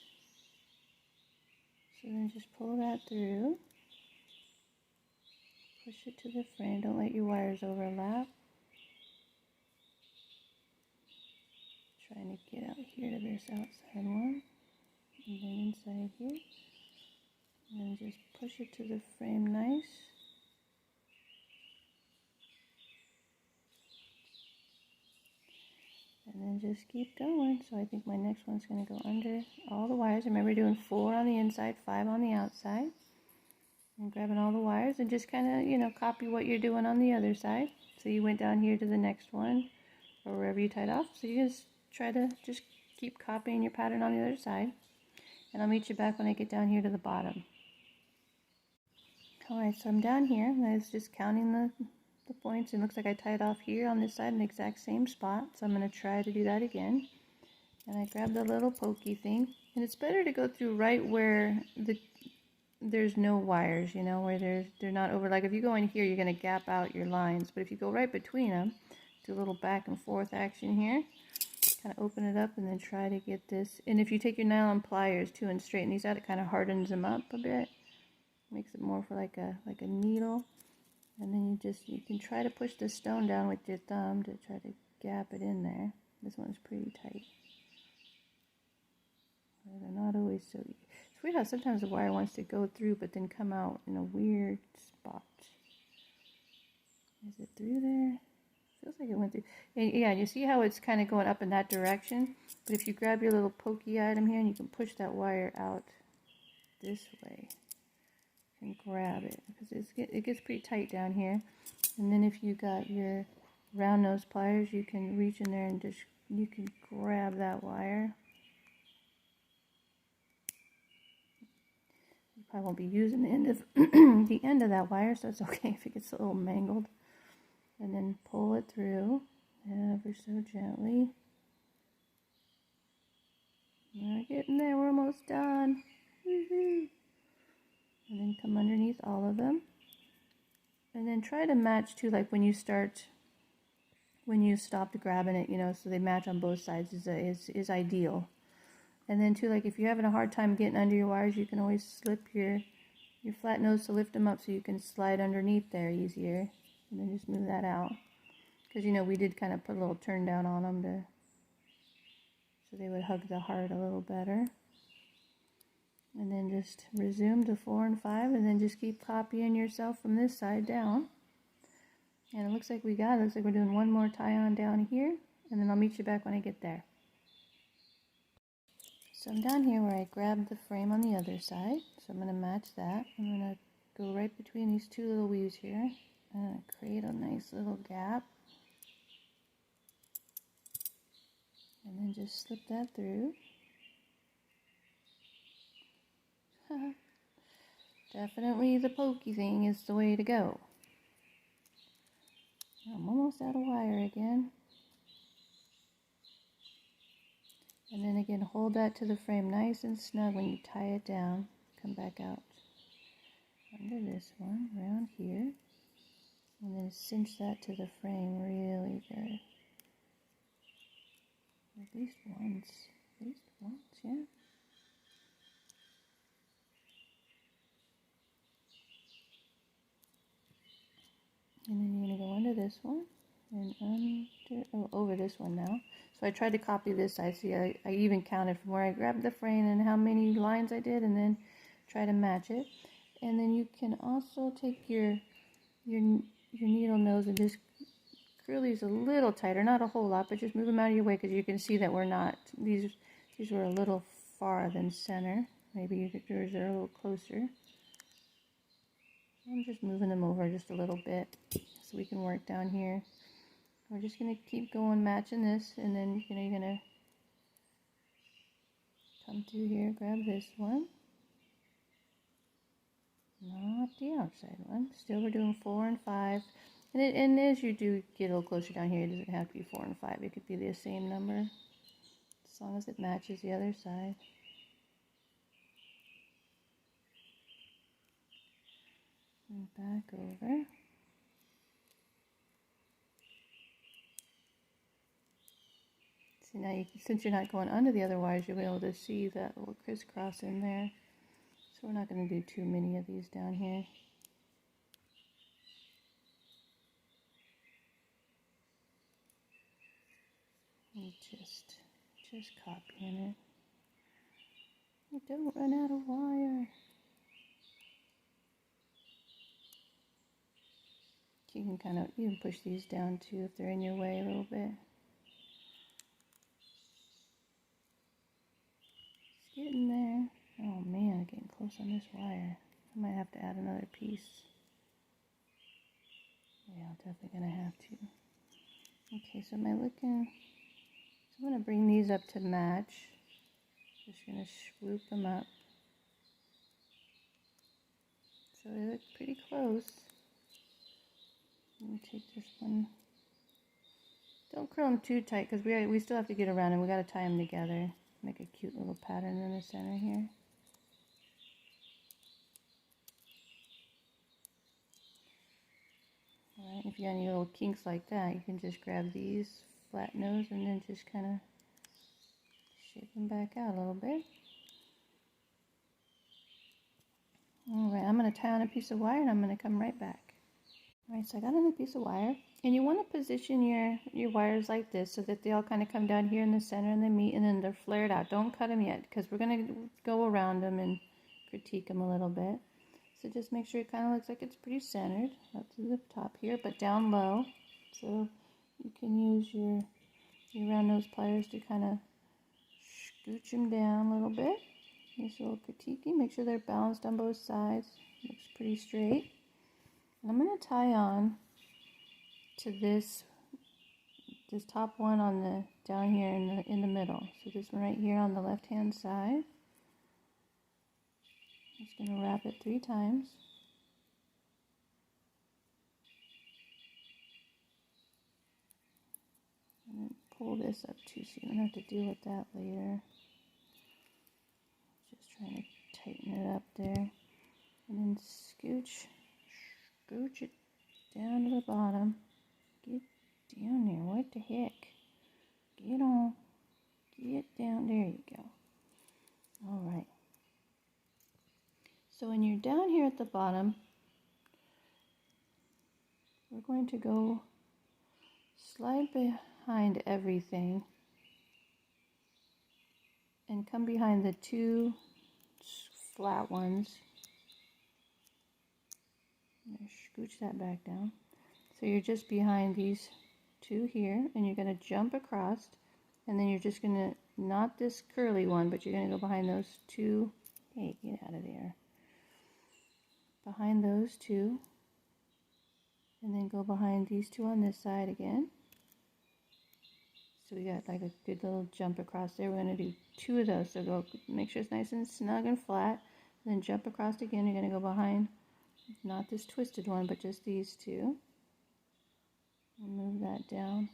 So then just pull that through. Push it to the frame. Don't let your wires overlap. Trying to get out here to this outside one, and then inside here, and then just push it to the frame nice. And then just keep going. So I think my next one's going to go under all the wires. Remember doing 4 on the inside, 5 on the outside. And grabbing all the wires and just kind of, copy what you're doing on the other side. So you went down here to the next one, or wherever you tied off. So you just try to just keep copying your pattern on the other side. And I'll meet you back when I get down here to the bottom. Alright, so I'm down here, and I was just counting the points. It looks like I tied off here on this side in the exact same spot. So I'm going to try to do that again. And I grabbed the little pokey thing. And it's better to go through right where there's no wires, where they're not over. Like if you go in here, you're going to gap out your lines. But if you go right between them, do a little back and forth action here. Kind of open it up and then try to get this. And if you take your nylon pliers too and straighten these out, it kind of hardens them up a bit. Makes it more for like a needle. And then you can try to push the stone down with your thumb to try to gap it in there. This one's pretty tight. They're not always so easy. It's weird how sometimes the wire wants to go through but then come out in a weird spot. Is it through there? Feels like it went through. And yeah, you see how it's kind of going up in that direction? But if you grab your little pokey item here and you can push that wire out this way and grab it, because it gets pretty tight down here. And then if you got your round nose pliers, you can reach in there and you can grab that wire. You probably won't be using the end of the end of that wire, so it's okay if it gets a little mangled. And then pull it through ever so gently. We're getting there, we're almost done. Woohoo! And then come underneath all of them. And then try to match too, like when you stopped grabbing it, so they match on both sides is ideal. And then too, like if you're having a hard time getting under your wires, you can always slip your your flat nose to lift them up so you can slide underneath there easier. And then just move that out. Because, you know, we did kind of put a little turn down on them so they would hug the heart a little better. And then just resume to 4 and 5, and then just keep copying yourself from this side down. And it looks like we got it. Looks like we're doing one more tie on down here, and then I'll meet you back when I get there. So I'm down here where I grabbed the frame on the other side. So I'm going to match that. I'm going to go right between these two little weaves here. I'm going to create a nice little gap. And then just slip that through. Definitely the pokey thing is the way to go. I'm almost out of wire again. And then again, hold that to the frame nice and snug when you tie it down. Come back out under this one, around here. And then cinch that to the frame really good. At least once, yeah. And then you're going to go under this one and over this one now. So I tried to copy this side. See, I even counted from where I grabbed the frame and how many lines I did, and then try to match it. And then you can also take your needle nose and just curl these a little tighter, not a whole lot, but just move them out of your way, because you can see that we're not, these were a little far than center. Maybe yours are a little closer. I'm just moving them over just a little bit so we can work down here. We're just going to keep going matching this, and then you're going to come through here, grab this one. Not the outside one. Still we're doing 4 and 5. And as you do get a little closer down here, it doesn't have to be 4 and 5. It could be the same number, as long as it matches the other side. And back over. See, now since you're not going under the other wires, you'll be able to see that little crisscross in there. So we're not going to do too many of these down here. And just copying it. Don't run out of wire. You can push these down too if they're in your way a little bit. It's getting there. Oh man, getting close on this wire. I might have to add another piece. Yeah, I'm definitely gonna have to. Okay, so am I looking? So I'm gonna bring these up to match. Just gonna swoop them up. So they look pretty close. Let me take this one. Don't curl them too tight, because we still have to get around them. We got to tie them together. Make a cute little pattern in the center here. Alright, if you got any little kinks like that, you can just grab these flat nose and then just kind of shape them back out a little bit. Alright, I'm going to tie on a piece of wire and I'm going to come right back. Alright, so I got on a piece of wire, and you want to position your wires like this so that they all kind of come down here in the center and they meet, and then they're flared out. Don't cut them yet, because we're going to go around them and critique them a little bit. So just make sure it kind of looks like it's pretty centered up to the top here, but down low. So you can use your round nose pliers to kind of scooch them down a little bit. Nice little critiquing. Make sure they're balanced on both sides. Looks pretty straight. And I'm going to tie on to this top one on the down here in the middle. So this one right here on the left hand side. I'm just going to wrap it 3 times. And then pull this up too, so you don't have to deal with that later. Just trying to tighten it up there. And then scooch it down to the bottom. Get down there. What the heck? Get on. Get down. There you go. Alright. So when you're down here at the bottom, we're going to go slide behind everything and come behind the two flat ones. Scooch that back down. So you're just behind these two here, and you're going to jump across, and then you're just going to, not this curly one, but you're going to go behind those two. Hey, get out of there. Behind those two, and then go behind these two on this side again. So we got like a good little jump across there. We're going to do two of those. So go, make sure it's nice and snug and flat, and then jump across again. You're going to go behind, not this twisted one, but just these two. And move that down.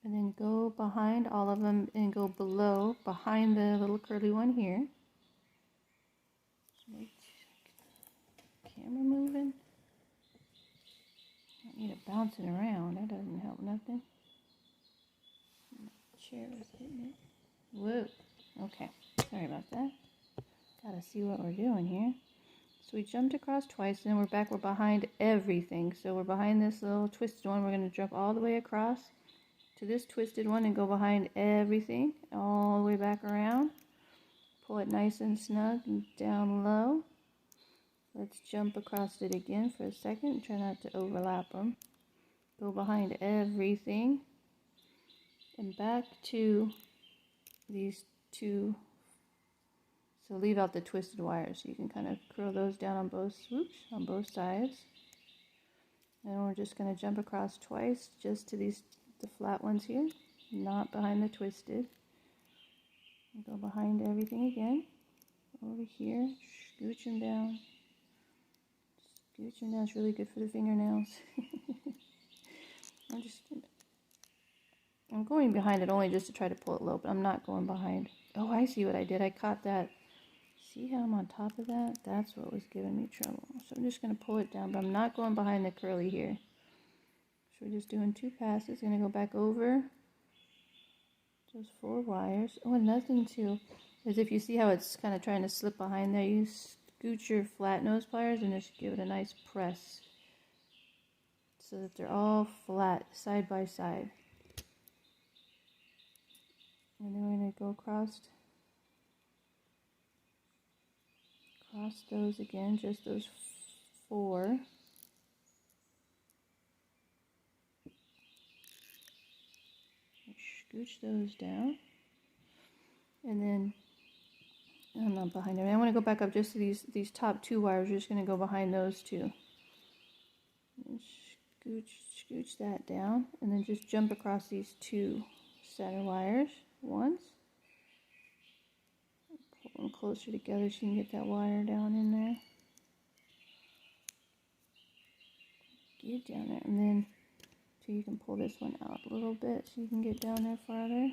And then go behind all of them and go below, behind the little curly one here. Camera moving. I don't need it bouncing around. That doesn't help nothing. Chair was hitting it. Whoa. Okay. Sorry about that. Gotta see what we're doing here. So we jumped across twice, and then we're back. We're behind everything. So we're behind this little twisted one. We're going to jump all the way across to this twisted one and go behind everything all the way back around. Pull it nice and snug and down low. Let's jump across it again for a second. Try not to overlap them. Go behind everything and back to these two. So leave out the twisted wires. So you can kind of curl those down on both sides. And we're just going to jump across twice just to the flat ones here, not behind the twisted. Go behind everything again. Over here, scooch them down. Scooch them down is really good for the fingernails. I'm going behind it only just to try to pull it low, but I'm not going behind. Oh, I see what I did. I caught that. See how I'm on top of that? That's what was giving me trouble. So I'm just going to pull it down, but I'm not going behind the curly here. So we're just doing two passes. Going to go back over those four wires. Oh, another thing too is if you see how it's kind of trying to slip behind there, you scooch your flat nose pliers and just give it a nice press so that they're all flat side by side. And then we're going to go across those again, just those four. Scooch those down. And then, I'm not behind them. I want to go back up just to these top two wires. We're just going to go behind those two. And scooch that down. And then just jump across these two center wires once. Pull them closer together so you can get that wire down in there. Get down there. And then so you can pull this one out a little bit so you can get down there farther.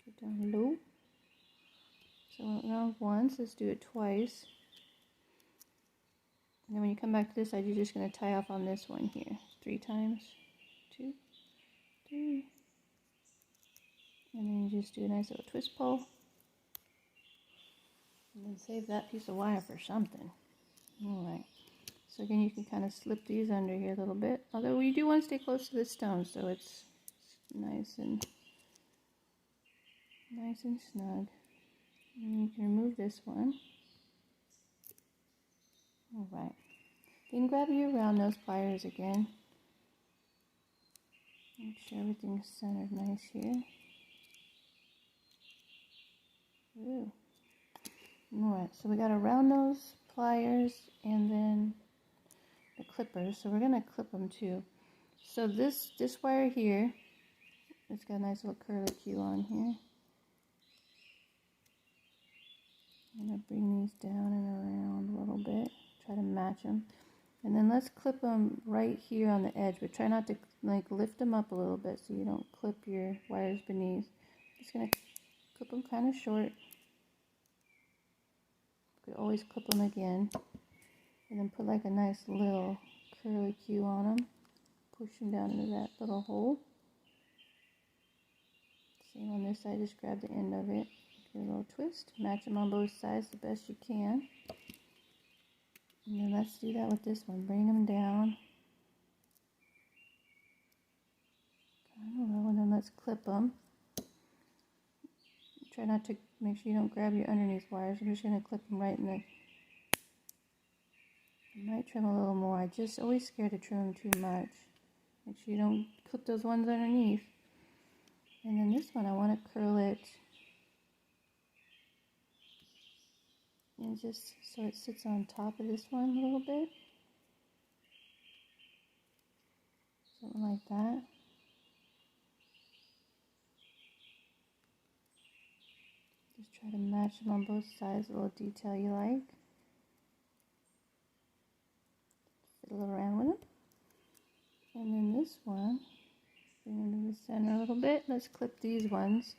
Get down low. So around once, let's do it twice. And then when you come back to this side, you're just going to tie off on this one here. 3 times. 2, 3. And then you just do a nice little twist pull. And then save that piece of wire for something. Alright. So again, you can kind of slip these under here a little bit. Although we do want to stay close to the stone, so it's nice and snug. And you can remove this one. Alright. Then grab your round nose pliers again. Make sure everything's centered nice here. Ooh. Alright, so we got our round nose pliers and then the clippers. So we're going to clip them too. So this wire here, it's got a nice little curlicue on here. I'm going to bring these down and around a little bit. Try to match them. And then let's clip them right here on the edge, but try not to like lift them up a little bit so you don't clip your wires beneath. Just going to clip them kind of short. You could always clip them again. And then put like a nice little curlicue on them. Push them down into that little hole. Same on this side, just grab the end of it. Give it a little twist. Match them on both sides the best you can. And then let's do that with this one. Bring them down. Kind of low, and then let's clip them. Try not to, make sure you don't grab your underneath wires. I'm just going to clip them right in the, I might trim a little more. I just always scared to trim too much. Make sure you don't clip those ones underneath. And then this one, I want to curl it. And just so it sits on top of this one a little bit. Something like that. Just try to match them on both sides, a little detail you like. Fiddle around with them. And then this one, bring them to the center a little bit. Let's clip these ones.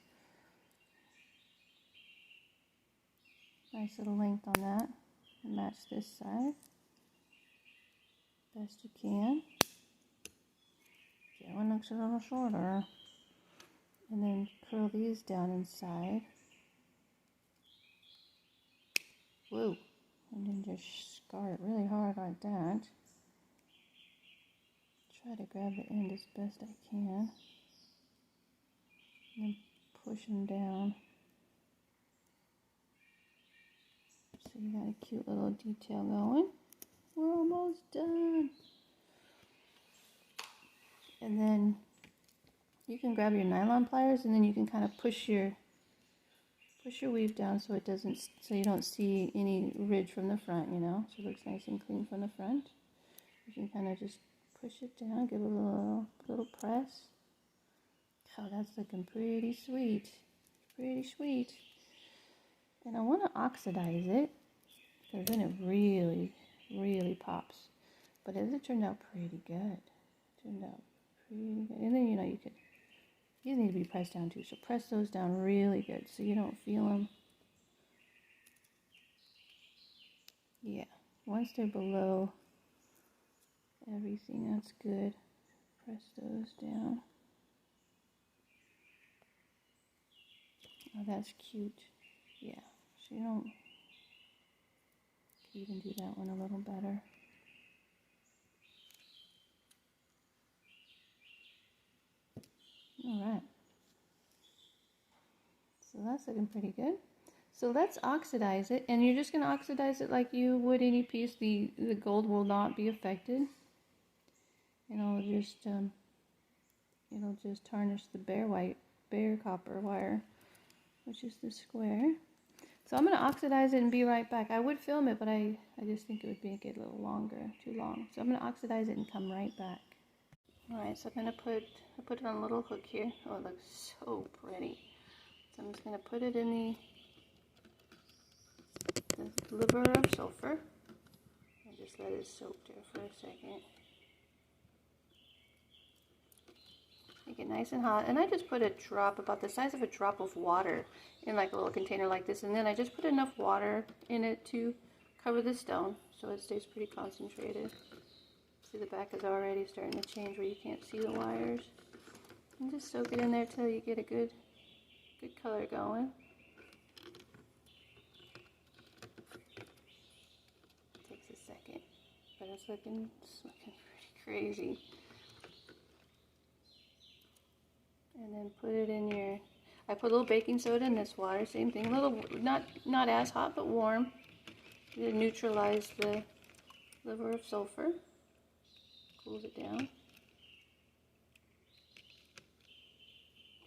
Nice little length on that. Match this side best you can. That one looks a little shorter. And then curl these down inside. Whoa. And then just scar it really hard like that. Try to grab the end as best I can. And then push them down. So you got a cute little detail going. We're almost done. And then you can grab your nylon pliers, and then you can kind of push your weave down so it doesn't, so you don't see any ridge from the front, you know, so it looks nice and clean from the front. You can kind of just push it down, give it a little press. Oh, that's looking pretty sweet. Pretty sweet. And I want to oxidize it, because then it really, really pops. But it turned out pretty good. Turned out pretty good. And then, you know, these need to be pressed down too. So press those down really good so you don't feel them. Yeah, once they're below everything, that's good. Press those down. Oh, that's cute. Yeah, so you don't even do that one a little better. All right. So that's looking pretty good. So let's oxidize it, and you're just going to oxidize it like you would any piece. The gold will not be affected. And it'll just tarnish the bare copper wire, which is the square. So I'm going to oxidize it and be right back. I would film it, but I just think it would make it a little longer, too long. So I'm going to oxidize it and come right back. Alright, so I'm going to put it on a little hook here. Oh, it looks so pretty. So I'm just going to put it in the liver of sulfur. And just let it soak there for a second. Make it nice and hot. And I just put a drop, about the size of a drop of water, in like a little container like this. And then I just put enough water in it to cover the stone so it stays pretty concentrated. See, the back is already starting to change where you can't see the wires. And just soak it in there till you get a good color going. Takes a second, but it's looking pretty crazy. And then put it in your, I put a little baking soda in this water, same thing, a little, not as hot, but warm, to neutralize the liver of sulfur. Cools it down.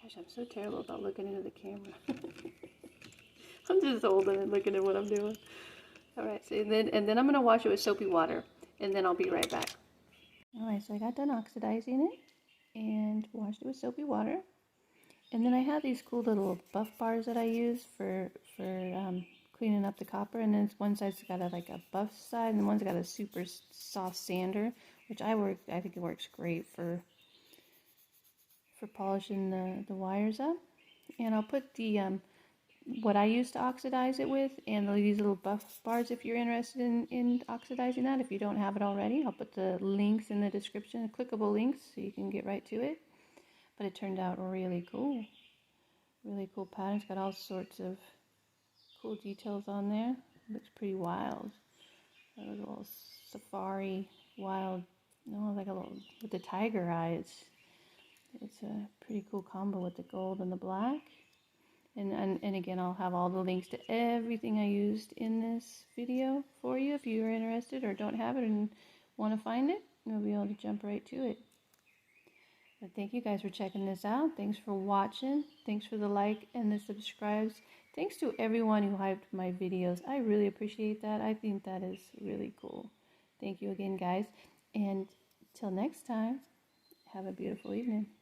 Gosh, I'm so terrible about looking into the camera. I'm just holding and looking at what I'm doing. Alright, so then I'm going to wash it with soapy water, and then I'll be right back. Alright, so I got done oxidizing it, and washed it with soapy water. And then I have these cool little buff bars that I use for cleaning up the copper. And then one side's got like a buff side, and one's got a super soft sander, which I think it works great for polishing the wires up. And I'll put the what I use to oxidize it with, and these little buff bars if you're interested in oxidizing that. If you don't have it already, I'll put the links in the description, clickable links, so you can get right to it. But it turned out really cool. Really cool pattern. It's got all sorts of cool details on there. Looks pretty wild. Like a little safari wild, no, like a little with the tiger eye. It's a pretty cool combo with the gold and the black. And again, I'll have all the links to everything I used in this video for you if you're interested or don't have it and want to find it. You'll be able to jump right to it. But thank you guys for checking this out. Thanks for watching. Thanks for the like and the subscribes. Thanks to everyone who hyped my videos. I really appreciate that. I think that is really cool. Thank you again, guys. And till next time, have a beautiful evening.